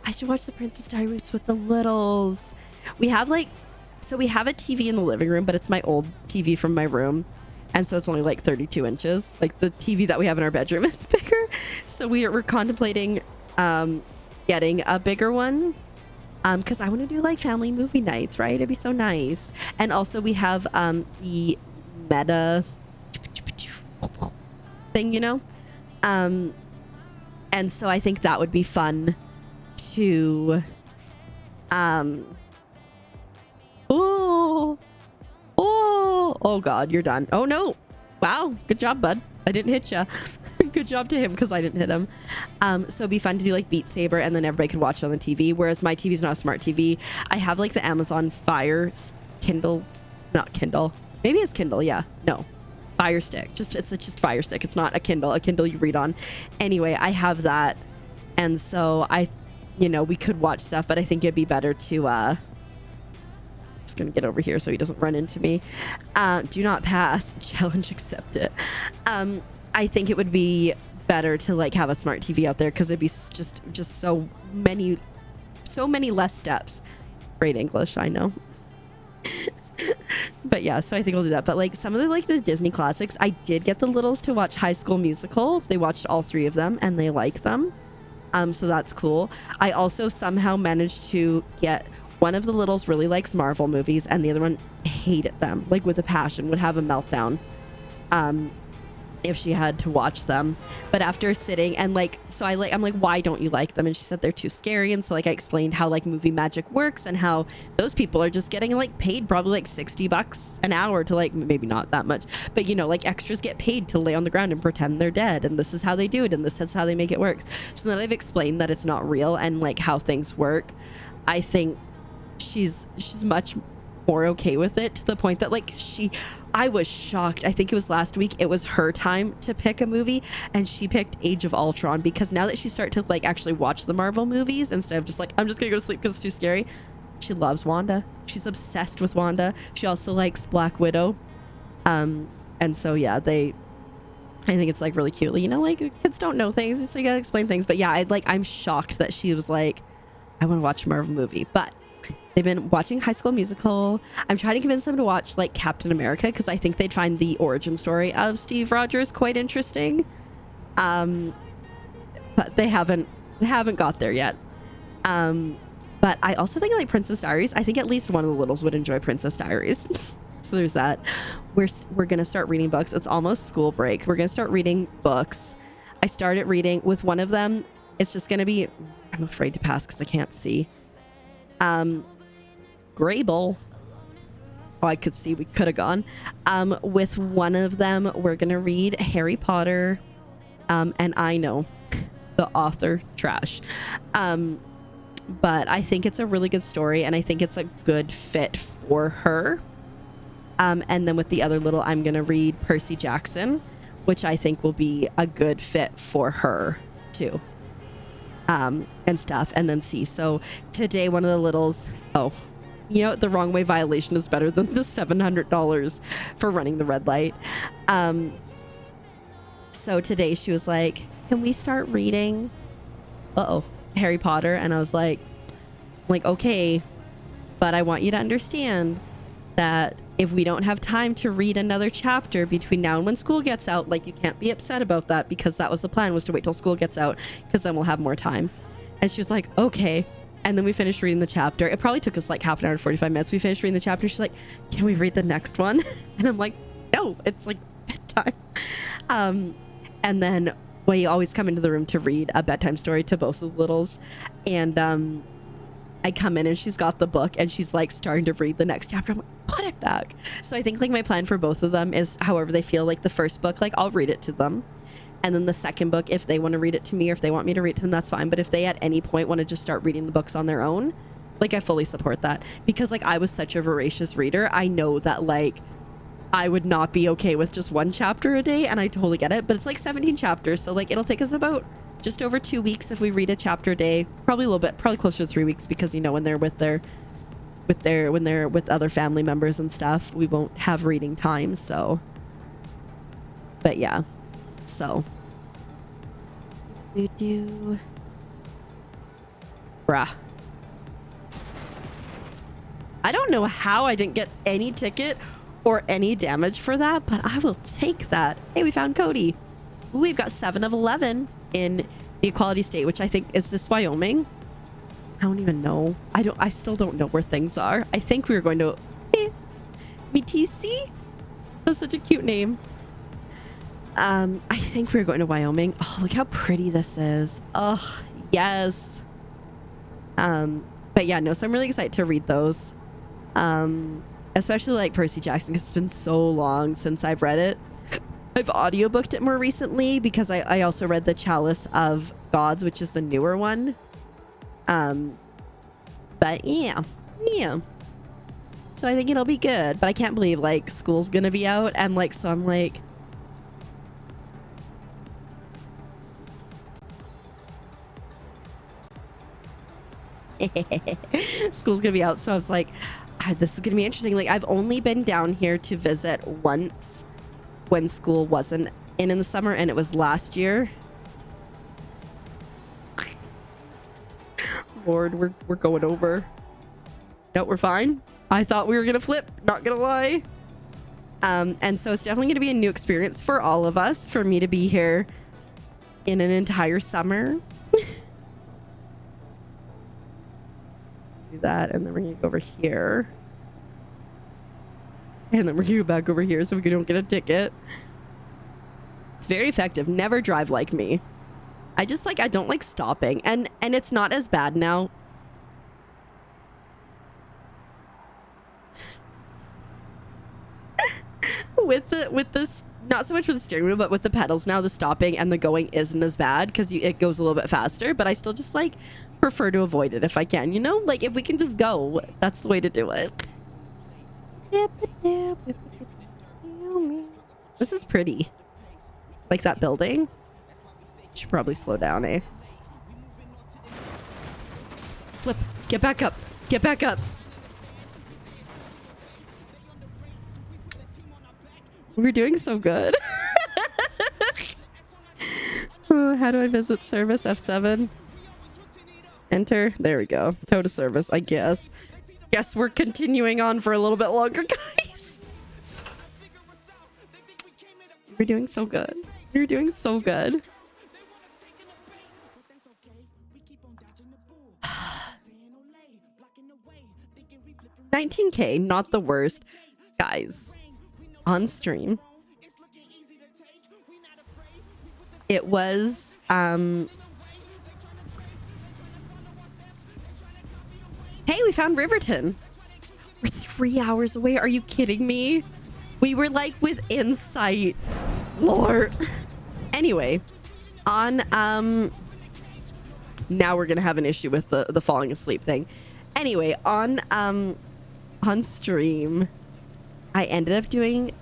I should watch the Princess Diaries with the littles. We have a TV in the living room, but it's my old TV from my room, and so it's only like 32 inches. Like the TV that we have in our bedroom is bigger, so we're contemplating getting a bigger one, because I want to do like family movie nights, right? It'd be so nice. And also we have the meta thing, you know, and so I think that would be fun to oh god, you're done. Oh no, wow, good job, bud. I didn't hit you. Good job to him, because I didn't hit him. So it'd be fun to do like Beat Saber, and then everybody could watch it on the TV, whereas my TV's not a smart TV. I have like the Amazon Fire Kindle, not Kindle, maybe it's Kindle, yeah, no, Fire Stick. It's just Fire Stick. It's not a Kindle. A Kindle you read on. Anyway, I have that, and so we could watch stuff, but I think it'd be better to just gonna get over here so he doesn't run into me. Do not pass. Challenge accepted. I think it would be better to like have a smart TV out there, because it'd be just so many less steps. Great English, I know. But yeah, so I think we'll do that. But like some of the Disney classics, I did get the littles to watch High School Musical. They watched all 3 of them and they like them. So that's cool. I also somehow managed to get one of the littles really likes Marvel movies, and the other one hated them, like with a passion, would have a meltdown if she had to watch them. But after sitting and I'm like, why don't you like them? And she said they're too scary. And so like I explained how like movie magic works, and how those people are just getting like paid probably like $60 an hour to, like, maybe not that much, but like extras get paid to lay on the ground and pretend they're dead, and this is how they do it, and this is how they make it work. So then I've explained that it's not real and like how things work. I think she's much more okay with it, to the point that like I was shocked. I think it was last week, it was her time to pick a movie, and she picked Age of Ultron, because now that she started to like actually watch the Marvel movies instead of just like, I'm just gonna go to sleep because it's too scary, she loves Wanda. She's obsessed with Wanda. She also likes Black Widow. And so yeah, I think it's like really cute. Like kids don't know things, so you gotta explain things. But yeah, I'm shocked that she was like, I want to watch a Marvel movie. But they've been watching High School Musical. I'm trying to convince them to watch like Captain America, because I think they'd find the origin story of Steve Rogers quite interesting. But they haven't got there yet. But I also think like Princess Diaries. I think at least one of the littles would enjoy Princess Diaries. So there's that. We're gonna start reading books. It's almost school break. We're gonna start reading books. I started reading with one of them. It's just gonna be, I'm afraid to pass because I can't see. Grable. Oh, I could see we could have gone. With one of them, we're gonna read Harry Potter. And I know the author trash. But I think it's a really good story, and I think it's a good fit for her. And then with the other little, I'm gonna read Percy Jackson, which I think will be a good fit for her too. And stuff, and then see. So today, one of the littles, the wrong way violation is better than the $700 for running the red light. So today she was like, can we start reading Harry Potter? And I was like, okay, but I want you to understand that if we don't have time to read another chapter between now and when school gets out, like, you can't be upset about that, because that was the plan, was to wait till school gets out, because then we'll have more time. And she was like, okay. And then we finished reading the chapter. It probably took us like half an hour to 45 minutes. We finished reading the chapter. She's like, can we read the next one? And I'm like, no, it's like bedtime. And then we always come into the room to read a bedtime story to both of the littles. And I come in and she's got the book and she's like starting to read the next chapter. I'm like, put it back. So I think like my plan for both of them is however they feel. Like the first book, like I'll read it to them. And then the second book, if they want to read it to me or if they want me to read it to them, that's fine. But if they at any point want to just start reading the books on their own, like I fully support that. Because like I was such a voracious reader. I know that like I would not be okay with just one chapter a day, and I totally get it. But it's like 17 chapters. So like it'll take us about just over 2 weeks if we read a chapter a day. Probably a little bit, probably closer to 3 weeks, because when they're with when they're with other family members and stuff, we won't have reading time. So but yeah. So bruh. I don't know how I didn't get any ticket or any damage for that, but I will take that. Hey, we found Cody. Ooh, we've got 7 of 11 in the Equality State, which I think is this Wyoming. I don't even know. I still don't know where things are. I think we were going to BTC. That's such a cute name. I think we were going to Wyoming. Oh, look how pretty this is. Oh, yes. But yeah, no, so I'm really excited to read those. Especially like Percy Jackson, because it's been so long since I've read it. I've audiobooked it more recently because I also read The Chalice of Gods, which is the newer one. But yeah. So I think it'll be good, but I can't believe like school's gonna be out, and like, so I'm like, School's gonna be out, so I was like, this is gonna be interesting. Like, I've only been down here to visit once when school wasn't in the summer, and it was last year. Lord, we're going over. No, we're fine. I thought we were gonna flip, not gonna lie. And so it's definitely gonna be a new experience for all of us, for me to be here in an entire summer. Do that, and then we're gonna go over here. And then we're gonna go back over here so we don't get a ticket. It's very effective. Never drive like me. I don't like stopping, and it's not as bad now. with this, not so much with the steering wheel, but with the pedals now, the stopping and the going isn't as bad because it goes a little bit faster, but I still just like prefer to avoid it if I can, you know, like if we can just go, that's the way to do it. This is pretty, like that building. Should probably slow down, eh? Flip, get back up, get back up. We're doing so good. How do I visit service? F7. Enter. There we go. Tow to service, I guess. Guess we're continuing on for a little bit longer, guys. We're doing so good. You're doing so good. $19K, not the worst. Guys, on stream, it was hey, we found Riverton. We're 3 hours away. Are you kidding me? We were like within sight. Lord. Anyway, on now we're gonna have an issue with the falling asleep thing. Anyway, on stream, I ended up doing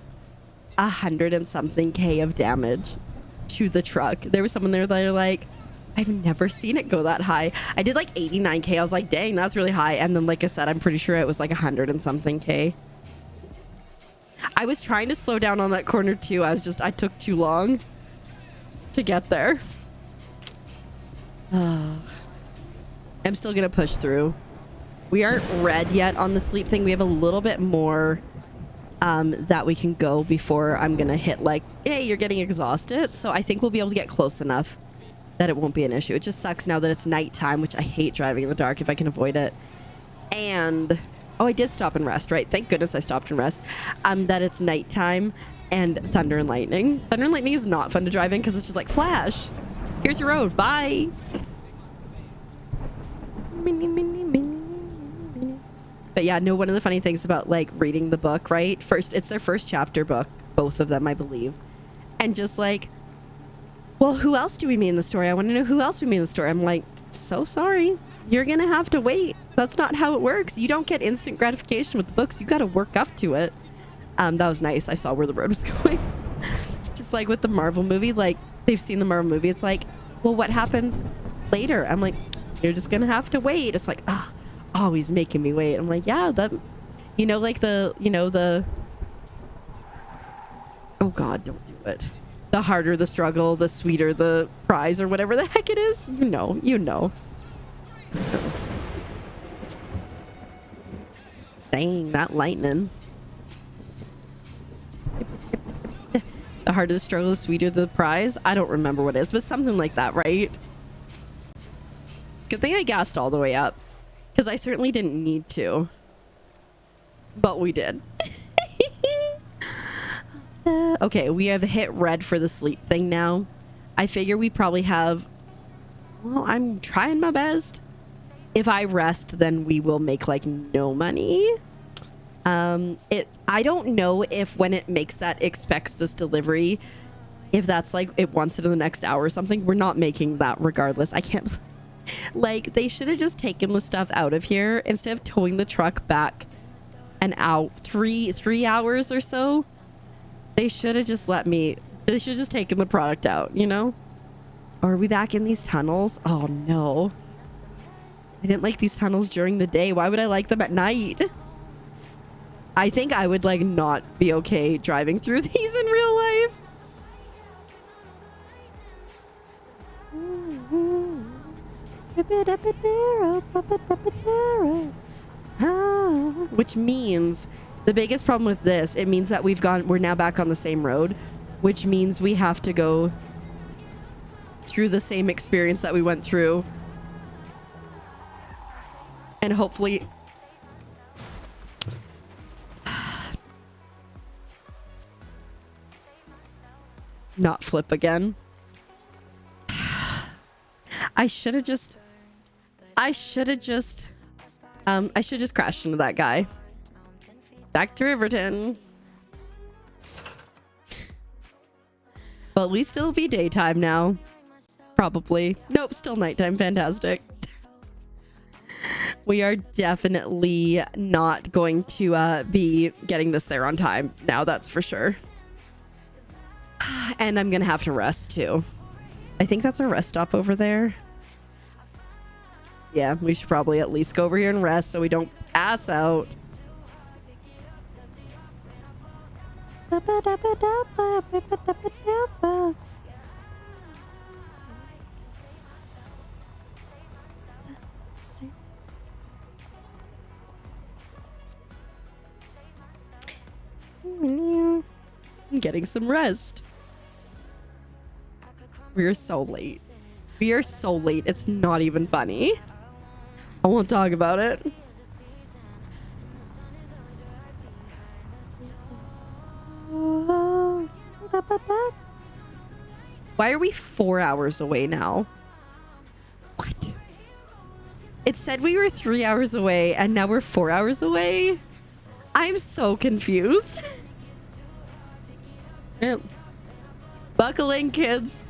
100 and something K of damage to the truck. There was someone there that are like, I've never seen it go that high. I did like 89K. I was like, dang, that's really high. And then, like I said, I'm pretty sure it was like 100 and something K. I was trying to slow down on that corner too. I took too long to get there. I'm still gonna push through. We aren't red yet on the sleep thing. We have a little bit more that we can go before I'm gonna hit like, hey, you're getting exhausted. So I think we'll be able to get close enough that it won't be an issue. It just sucks now that it's nighttime, which I hate driving in the dark if I can avoid it. And oh, I did stop and rest, right? Thank goodness I stopped and rest. That it's nighttime and thunder and lightning. Thunder and lightning is not fun to drive in because it's just like, flash, here's your road, bye. But yeah, no, one of the funny things about like reading the book, right? First, it's their first chapter book, both of them, I believe. And just like, well, who else do we meet in the story? I want to know who else we meet in the story. I'm like, so sorry. You're going to have to wait. That's not how it works. You don't get instant gratification with the books. You got to work up to it. That was nice. I saw where the road was going. Just like with the Marvel movie, like they've seen the Marvel movie. It's like, well, what happens later? I'm like, you're just going to have to wait. It's like, always making me wait. I'm like, yeah, that, you know, like the, you know, the, oh God, don't do it. The harder the struggle, the sweeter the prize, or whatever the heck it is. You know. Dang, that lightning. The harder the struggle, the sweeter the prize. I don't remember what it is, but something like that, right? Good thing I gassed all the way up, because I certainly didn't need to. But we did. Okay, we have hit red for the sleep thing now. I figure we probably have... Well, I'm trying my best. If I rest, then we will make, like, no money. I don't know if when it makes that expects this delivery, if that's, like, it wants it in the next hour or something. We're not making that regardless. I can't... Like, they should have just taken the stuff out of here instead of towing the truck back an hour, three hours or so. They should have just they should have just taken the product out, you know? Or are we back in these tunnels? Oh, no. I didn't like these tunnels during the day. Why would I like them at night? I think I would like not be okay driving through these in real life. Which means the biggest problem with this, it means that we're now back on the same road, which means we have to go through the same experience that we went through. And hopefully not flip again. I should have just crashed into that guy. Back to Riverton. Well, at least it'll be daytime now. Probably. Nope, still nighttime. Fantastic. We are definitely not going to be getting this there on time now, that's for sure. And I'm gonna have to rest too. I think that's our rest stop over there. Yeah, we should probably at least go over here and rest so we don't pass out. I'm getting some rest. We are so late. We are so late. It's not even funny. I won't talk about it. Why are we 4 hours away now? What? It said we were 3 hours away and now we're 4 hours away? I'm so confused. Buckle in, kids.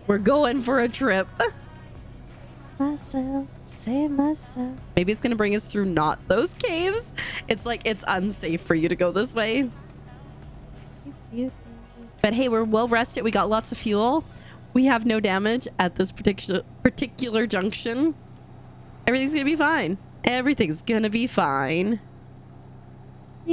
We're going for a trip. Save myself. Maybe it's gonna bring us through not those caves. It's like it's unsafe for you to go this way. But hey, we're well rested. We got lots of fuel. We have no damage at this particular junction. Everything's gonna be fine. Everything's gonna be fine. I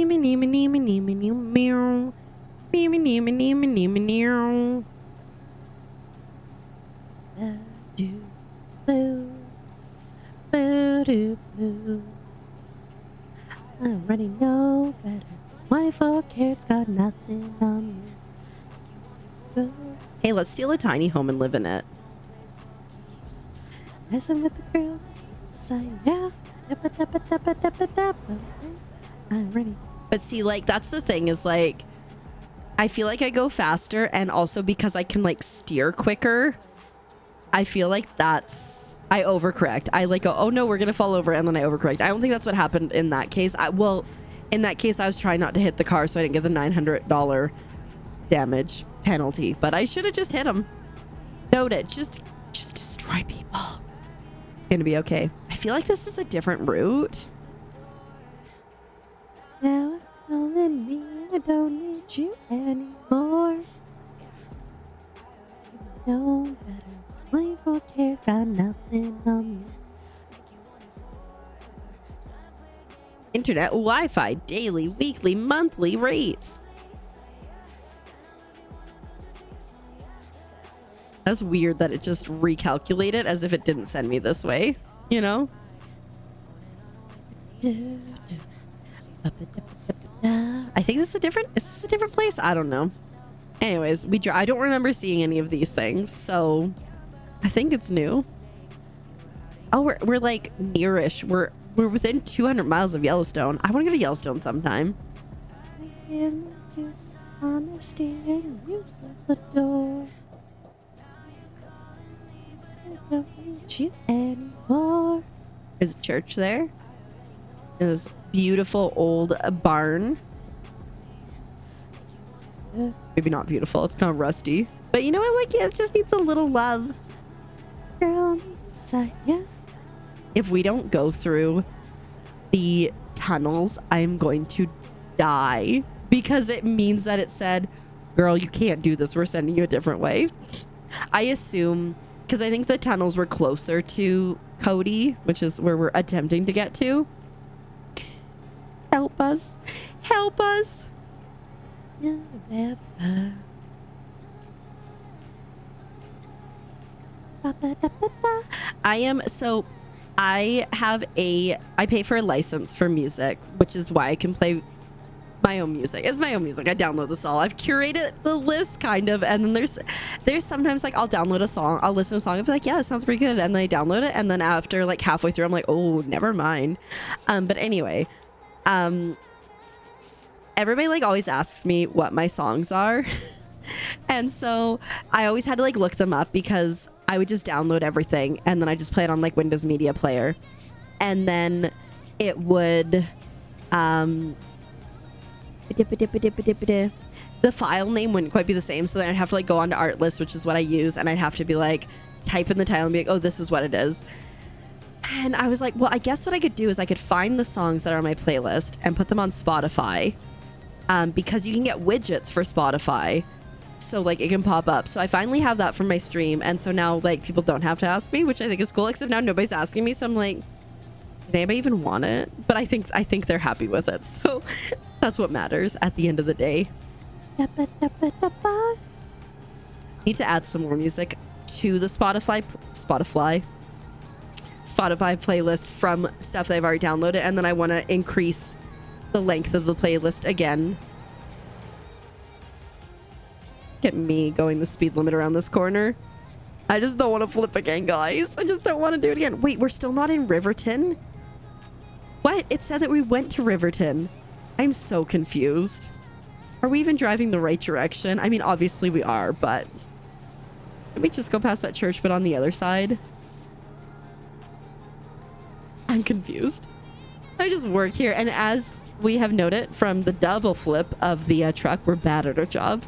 already know better. My 4K's got nothing on me. Hey, let's steal a tiny home and live in it. Messing with the girls. Yeah. I'm ready. But see, like, that's the thing is, like, I feel like I go faster, and also because I can, like, steer quicker, I feel like I overcorrect. I, like, go, oh, no, we're going to fall over, and then I overcorrect. I don't think that's what happened in that case. In that case, I was trying not to hit the car, so I didn't get the $900 damage penalty. But I should have just hit him. Note it. Just destroy people. It's going to be okay. I feel like this is a different route. Now I'm in me, I don't need you anymore. You know better. My 4K got nothing on me. Internet, Wi-Fi, daily, weekly, monthly rates. That's weird that it just recalculated as if it didn't send me this way, you know? I think this is is this a different place? I don't know. Anyways, I don't remember seeing any of these things, so I think it's new. Oh, we're like nearish. We're within 200 miles of Yellowstone. I want to go to Yellowstone sometime. There's a church there. There's beautiful old barn. Maybe not beautiful. It's kind of rusty. But you know what? Like, yeah, it just needs a little love. Girl, yeah. If we don't go through the tunnels, I'm going to die. Because it means that it said, girl, you can't do this. We're sending you a different way. I assume because I think the tunnels were closer to Cody, which is where we're attempting to get to. Help us. Help us. I pay for a license for music, which is why I can play my own music. It's my own music. I download this all. I've curated the list kind of, and then there's sometimes like I'll download a song, I'll listen to a song and be like, yeah, that sounds pretty good, and then I download it, and then after like halfway through I'm like, oh, never mind. But anyway, everybody like always asks me what my songs are. And so I always had to like look them up, because I would just download everything and then I just play it on like Windows Media Player, and then it would the file name wouldn't quite be the same, so then I'd have to like go onto Artlist, which is what I use, and I'd have to be like type in the title and be like, oh, this is what it is. And I was like, well, I guess what I could do is I could find the songs that are on my playlist and put them on Spotify, because you can get widgets for Spotify, so like it can pop up. So I finally have that for my stream, and so now like people don't have to ask me, which I think is cool, except now nobody's asking me, so I'm like, did anybody even want it? But I think they're happy with it, so that's what matters at the end of the day. Need to add some more music to the Spotify playlist from stuff that I've already downloaded, and then I want to increase the length of the playlist again. Get me going the speed limit around this corner. I just don't want to flip again, guys. I just don't want to do it again. Wait, we're still not in Riverton? What? It said that we went to Riverton. I'm so confused. Are we even driving the right direction? I mean, obviously we are, but let me just go past that church, but on the other side. I'm confused. I just work here, and as we have noted from the double flip of the truck, we're bad at our job.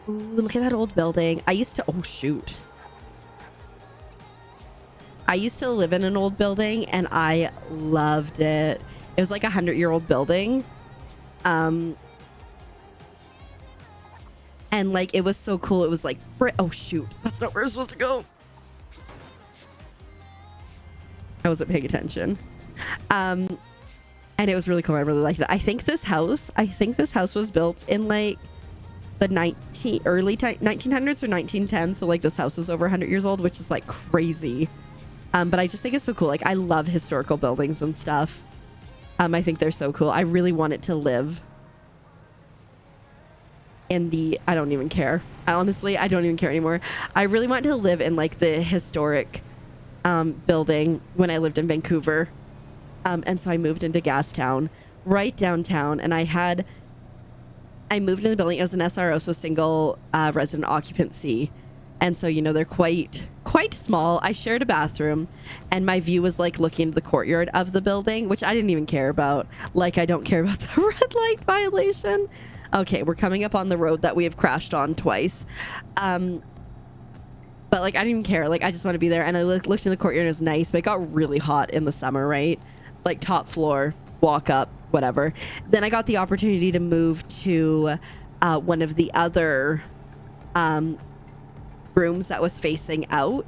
Ooh, look at that old building. I used to live in an old building, and I loved it. It was like 100-year-old building. And like it was so cool. It was like, oh shoot, that's not where I was supposed to go. I wasn't paying attention. And it was really cool. I really liked it. I think this house was built in like the early 1900s or 1910s. So like this house is over 100 years old, which is like crazy. But I just think it's so cool. Like I love historical buildings and stuff. I think they're so cool. I really wanted to live in the, I don't even care. I don't even care anymore. I really wanted to live in like the historic building when I lived in Vancouver. And so I moved into Gastown, right downtown, and I moved into the building. It was an SRO, so single resident occupancy. And so, you know, they're quite small. I shared a bathroom, and my view was like looking into the courtyard of the building, which I didn't even care about. Like, I don't care about the red light violation. Okay, we're coming up on the road that we have crashed on twice. But like, I didn't even care. Like, I just want to be there. And I looked in the courtyard, and it was nice, but it got really hot in the summer, right? Like top floor, walk up, whatever. Then I got the opportunity to move to one of the other rooms that was facing out,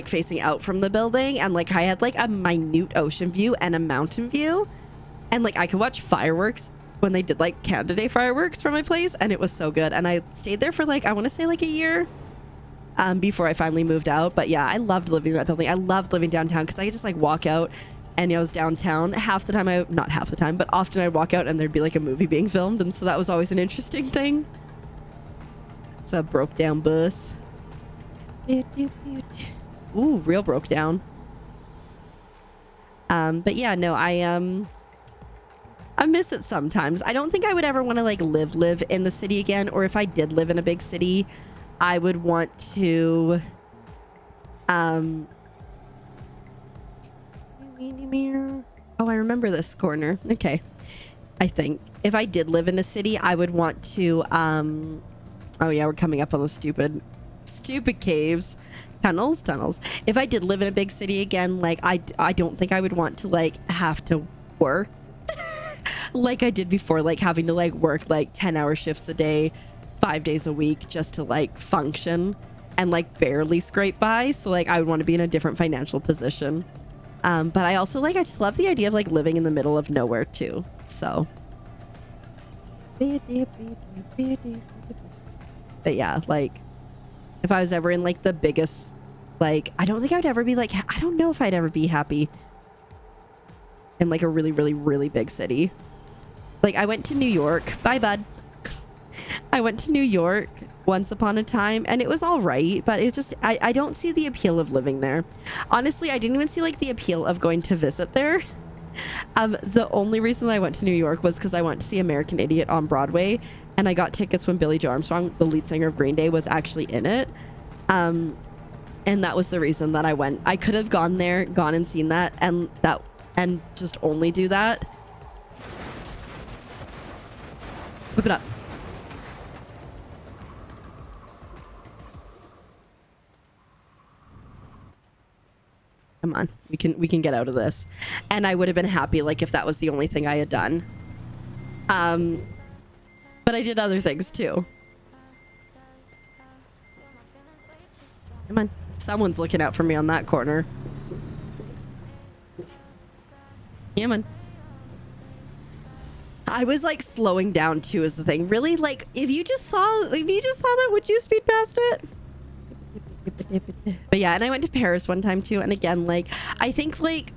facing out from the building, and like I had like a minute ocean view and a mountain view, and like I could watch fireworks when they did like Canada Day fireworks from my place, and it was so good. And I stayed there for like, I want to say like a year before I finally moved out. But yeah, I loved living in that building. I loved living downtown because I could just like walk out, and I was downtown half the time. Not half the time, but often I'd walk out and there'd be like a movie being filmed, and so that was always an interesting thing. It's a broke down bus. Ooh, real broke down. But yeah, no, I miss it sometimes. I don't think I would ever want to like live in the city again, or if I did live in a big city, I would want to oh, I remember this corner. Okay. I think if I did live in a city, I would want to oh yeah, we're coming up on the stupid caves. Tunnels. If I did live in a big city again, like I don't think I would want to like have to work like I did before, like having to like work like 10-hour shifts a day, 5 days a week just to like function and like barely scrape by. So like I would want to be in a different financial position. But I also like, I just love the idea of like living in the middle of nowhere too. So. But yeah, like if I was ever in like the biggest, like, I don't think I'd ever be like, I don't know if I'd ever be happy in like a really, really, really big city. Like I went to New York. Bye, bud. I went to New York once upon a time and it was all right, but it's just, I don't see the appeal of living there. Honestly, I didn't even see like the appeal of going to visit there. The only reason I went to New York was because I went to see American Idiot on Broadway and I got tickets when Billie Joe Armstrong, the lead singer of Green Day, was actually in it. And that was the reason that I went. I could have gone there, gone and seen that and just only do that. Flip it up. Come on, we can get out of this. And I would have been happy like if that was the only thing I had done. But I did other things too. Come on, someone's looking out for me on that corner. Yeah, man. I was like slowing down too is the thing. Really, like if you just saw that, would you speed past it? But yeah, and I went to Paris one time too, and again, like I think like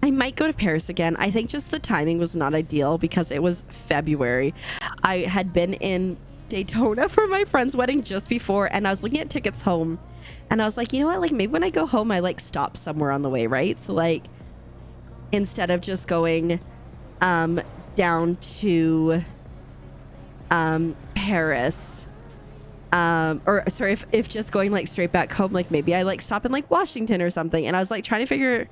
I might go to Paris again. I think just the timing was not ideal because it was February. I had been in Daytona for my friend's wedding just before, and I was looking at tickets home, and I was like, you know what, like maybe when I go home I like stop somewhere on the way, right? So like instead of just going down to Paris, or sorry, if just going like straight back home, like maybe I like stop in like Washington or something. And I was like trying to figure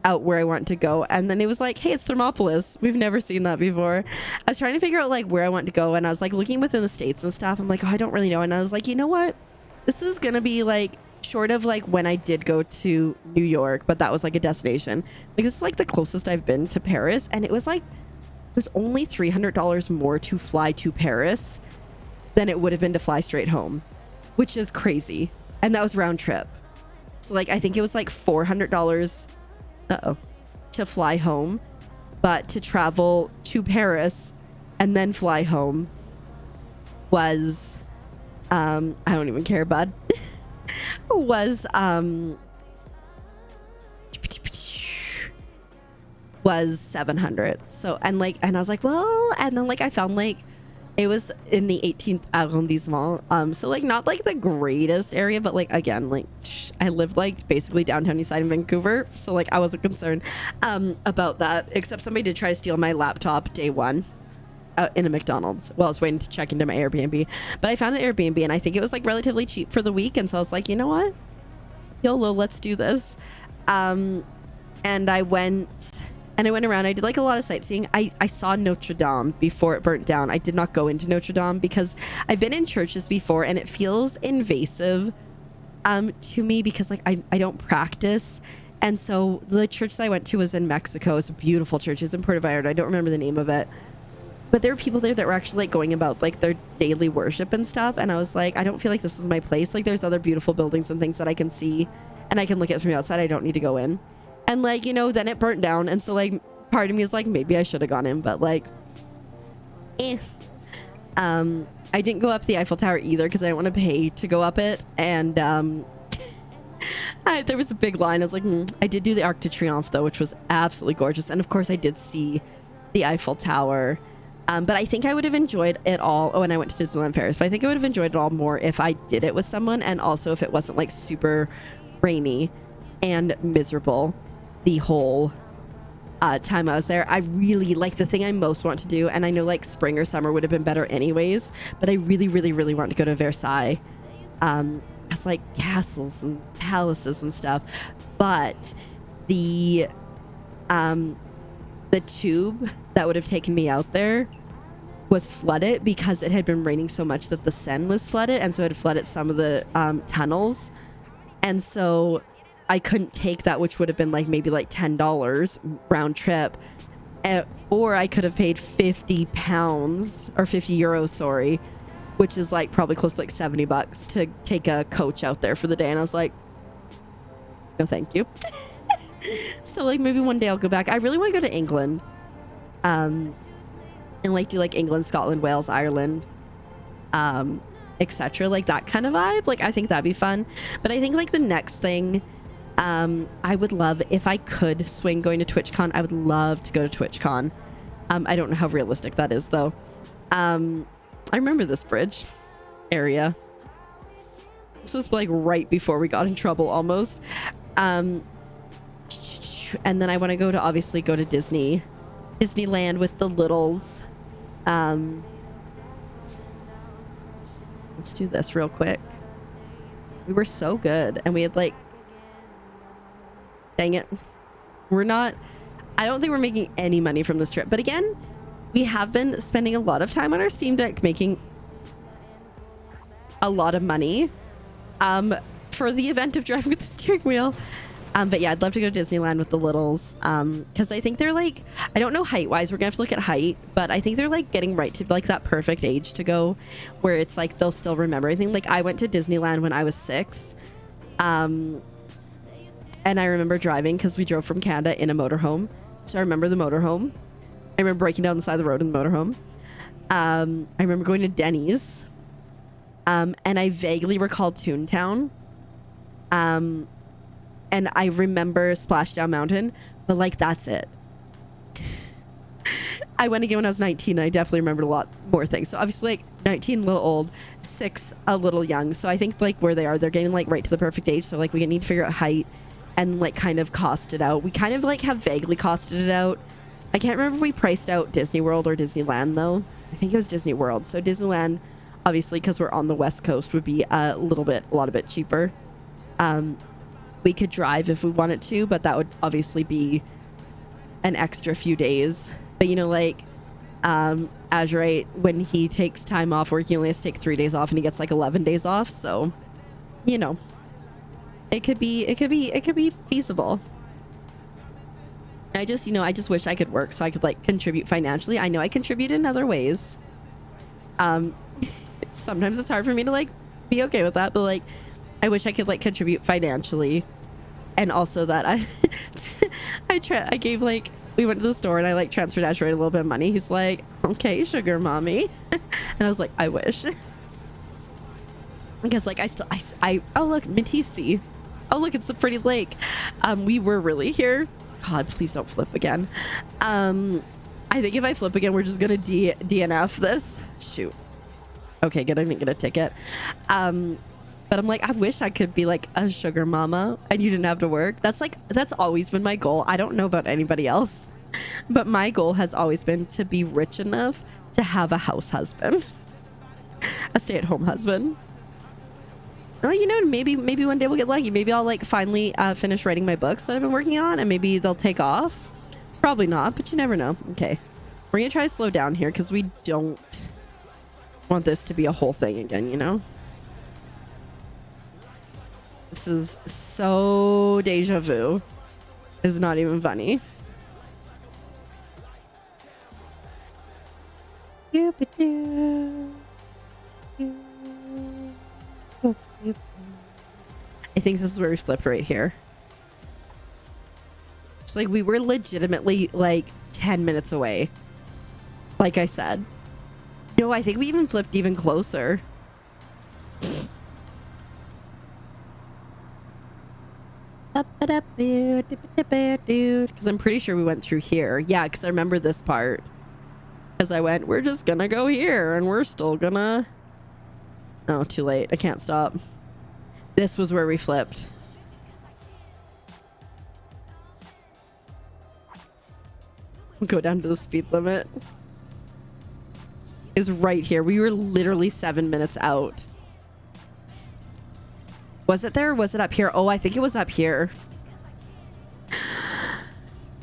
out where I want to go, and then it was like, hey, it's Thermopolis, we've never seen that before. I was trying to figure out like where I want to go, and I was like looking within the states and stuff. I'm like, oh, I don't really know. And I was like, you know what, this is gonna be like short of like when I did go to New York, but that was like a destination. Like this is like the closest I've been to Paris, and it was only $300 more to fly to Paris than it would have been to fly straight home, which is crazy. And that was round trip. So like I think it was like $400 to fly home, but to travel to Paris and then fly home was I don't even care, bud. was 700. So and I was like, well, and then like I found like it was in the 18th arrondissement, so like not like the greatest area, but like again, like I lived like basically downtown east side in Vancouver, so like I wasn't concerned about that, except somebody did try to steal my laptop day one in a McDonald's while I was waiting to check into my Airbnb. But I found an Airbnb and I think it was like relatively cheap for the week, and so I was like, you know what, YOLO, let's do this. And I went around. I did like a lot of sightseeing. I saw Notre Dame before it burnt down. I did not go into Notre Dame because I've been in churches before and it feels invasive to me because like I don't practice. And so the church that I went to was in Mexico. It's a beautiful church. It's in Puerto Vallarta. I don't remember the name of it. But there were people there that were actually like going about like their daily worship and stuff. And I was like, I don't feel like this is my place. Like there's other beautiful buildings and things that I can see and I can look at from the outside. I don't need to go in. And like, you know, then it burnt down. And so like part of me is like, maybe I should have gone in, but like, I didn't go up the Eiffel Tower either because I didn't want to pay to go up it. And there was a big line. I was like, I did do the Arc de Triomphe though, which was absolutely gorgeous. And of course I did see the Eiffel Tower. But I think I would have enjoyed it all. Oh, and I went to Disneyland Paris, but I think I would have enjoyed it all more if I did it with someone. And also if it wasn't like super rainy and miserable the whole time I was there. I really like the thing I most want to do, and I know like spring or summer would have been better anyways, but I really, really, really want to go to Versailles. It's like castles and palaces and stuff. But the tube that would have taken me out there was flooded because it had been raining so much that the Seine was flooded, and so it had flooded some of the tunnels. And so I couldn't take that, which would have been like maybe like $10 round trip. Or I could have paid 50 pounds or 50 euros, sorry, which is like probably close to like 70 bucks to take a coach out there for the day. And I was like, no, thank you. So like maybe one day I'll go back. I really want to go to England. And like do like England, Scotland, Wales, Ireland, etc. Like that kind of vibe. Like I think that'd be fun. But I think like the next thing, I would love if I could swing going to TwitchCon. I would love to go to TwitchCon. I don't know how realistic that is though. I remember this bridge area. This was like right before we got in trouble almost. And then I want to obviously go to Disneyland with the littles. Let's do this real quick. We were so good, and we had like, dang it, I don't think we're making any money from this trip, but again, we have been spending a lot of time on our Steam Deck making a lot of money for the event of driving with the steering wheel. But yeah, I'd love to go to Disneyland with the littles, because I think they're like, I don't know height wise, we're gonna have to look at height, but I think they're like getting right to like that perfect age to go where it's like they'll still remember everything. Like I went to Disneyland when I was 6, and I remember driving because we drove from Canada in a motorhome, so I remember the motorhome. I remember breaking down the side of the road in the motorhome. I remember going to Denny's, and I vaguely recall Toontown. And I remember Splashdown Mountain, but like that's it. I went again when I was 19. I definitely remembered a lot more things. So obviously like 19 a little old, 6 a little young. So I think like where they are, they're getting like right to the perfect age. So like we need to figure out height and like kind of cost it out. We kind of like have vaguely costed it out. I can't remember if we priced out Disney World or Disneyland though. I think it was Disney World. So Disneyland, obviously because we're on the West Coast, would be a lot bit cheaper. We could drive if we wanted to, but that would obviously be an extra few days. But you know, like Azurite, when he takes time off work, he only has to take 3 days off and he gets like 11 days off. So, you know, it could be feasible. I just wish I could work so I could like contribute financially. I know I contribute in other ways. Sometimes it's hard for me to like be okay with that, but like I wish I could like contribute financially. And also that I gave like, we went to the store and I like transferred Azurite a little bit of money. He's like, okay, sugar mommy. And I was like, I wish. Because like I oh look, Matisse. Oh look, it's the pretty lake. We were really here. God, please don't flip again. I think if I flip again, we're just gonna DNF this. Shoot. Okay, good, I didn't get a ticket. But I'm like, I wish I could be like a sugar mama and you didn't have to work. That's always been my goal. I don't know about anybody else, but my goal has always been to be rich enough to have a house husband, a stay-at-home husband. Well, you know, maybe one day we'll get lucky. Maybe I'll like finally finish writing my books that I've been working on and maybe they'll take off. Probably not, but you never know. Okay. We're going to try to slow down here because we don't want this to be a whole thing again, you know? This is so deja vu. It's not even funny. I think this is where we flipped right here. It's like we were legitimately like 10 minutes away. Like I said. No, I think we even flipped even closer. Because I'm pretty sure we went through here. Yeah, because I remember this part. Because I went, we're just gonna go here and we're still gonna... Oh, too late. I can't stop. This was where we flipped. Go down to the speed limit. It was right here. We were literally 7 minutes out. Was it there or was it up here? Oh, I think it was up here.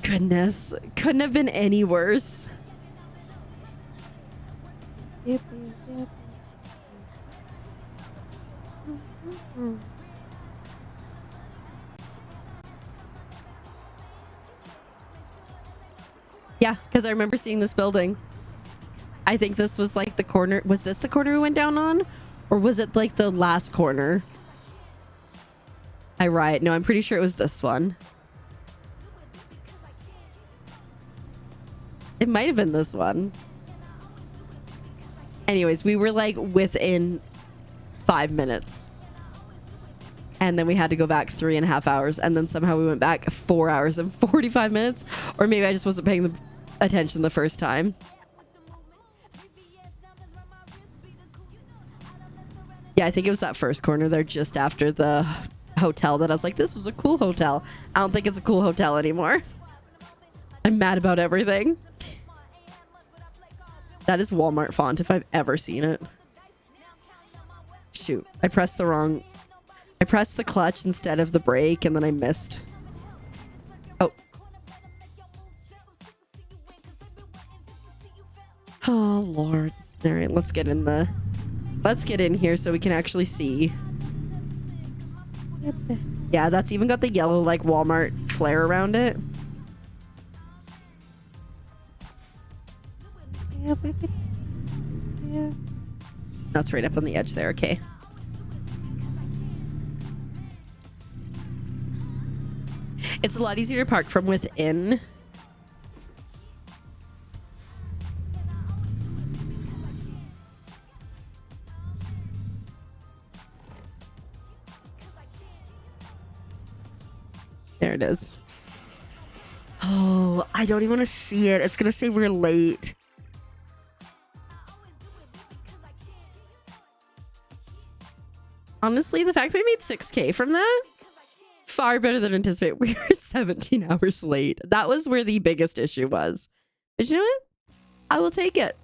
Goodness. Couldn't have been any worse. Yeah, because I remember seeing this building. I think this was like the corner. Was this the corner we went down on? Or was it like the last corner? I riot. No, I'm pretty sure it was this one. It might have been this one. Anyways, we were like within 5 minutes. And then we had to go back 3.5 hours. And then somehow we went back 4 hours and 45 minutes. Or maybe I just wasn't paying attention the first time. Yeah, I think it was that first corner there just after the hotel that I was like, this is a cool hotel. I don't think it's a cool hotel anymore. I'm mad about everything. That is Walmart font if I've ever seen it. Shoot, I pressed the clutch instead of the brake and then I missed. Oh. Oh, Lord. All right, let's get in here so we can actually see. Yeah, that's even got the yellow like Walmart flare around it. Yeah. That's right up on the edge there. Okay. It's a lot easier to park from within. There it is. Oh, I don't even want to see it. It's going to say we're late. Honestly, the fact that we made 6K from that, far better than anticipated. We were 17 hours late. That was where the biggest issue was. But you know what? I will take it.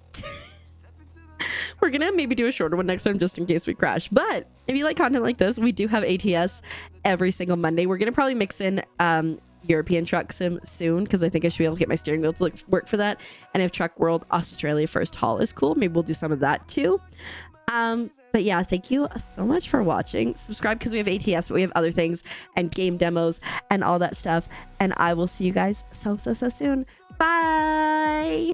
We're going to maybe do a shorter one next time just in case we crash. But if you like content like this, we do have ATS every single Monday. We're going to probably mix in European Truck Sim soon because I think I should be able to get my steering wheel to work for that. And if Truck World Australia First Haul is cool, maybe we'll do some of that too. But yeah, thank you so much for watching. Subscribe because we have ATS, but we have other things and game demos and all that stuff. And I will see you guys so soon. Bye.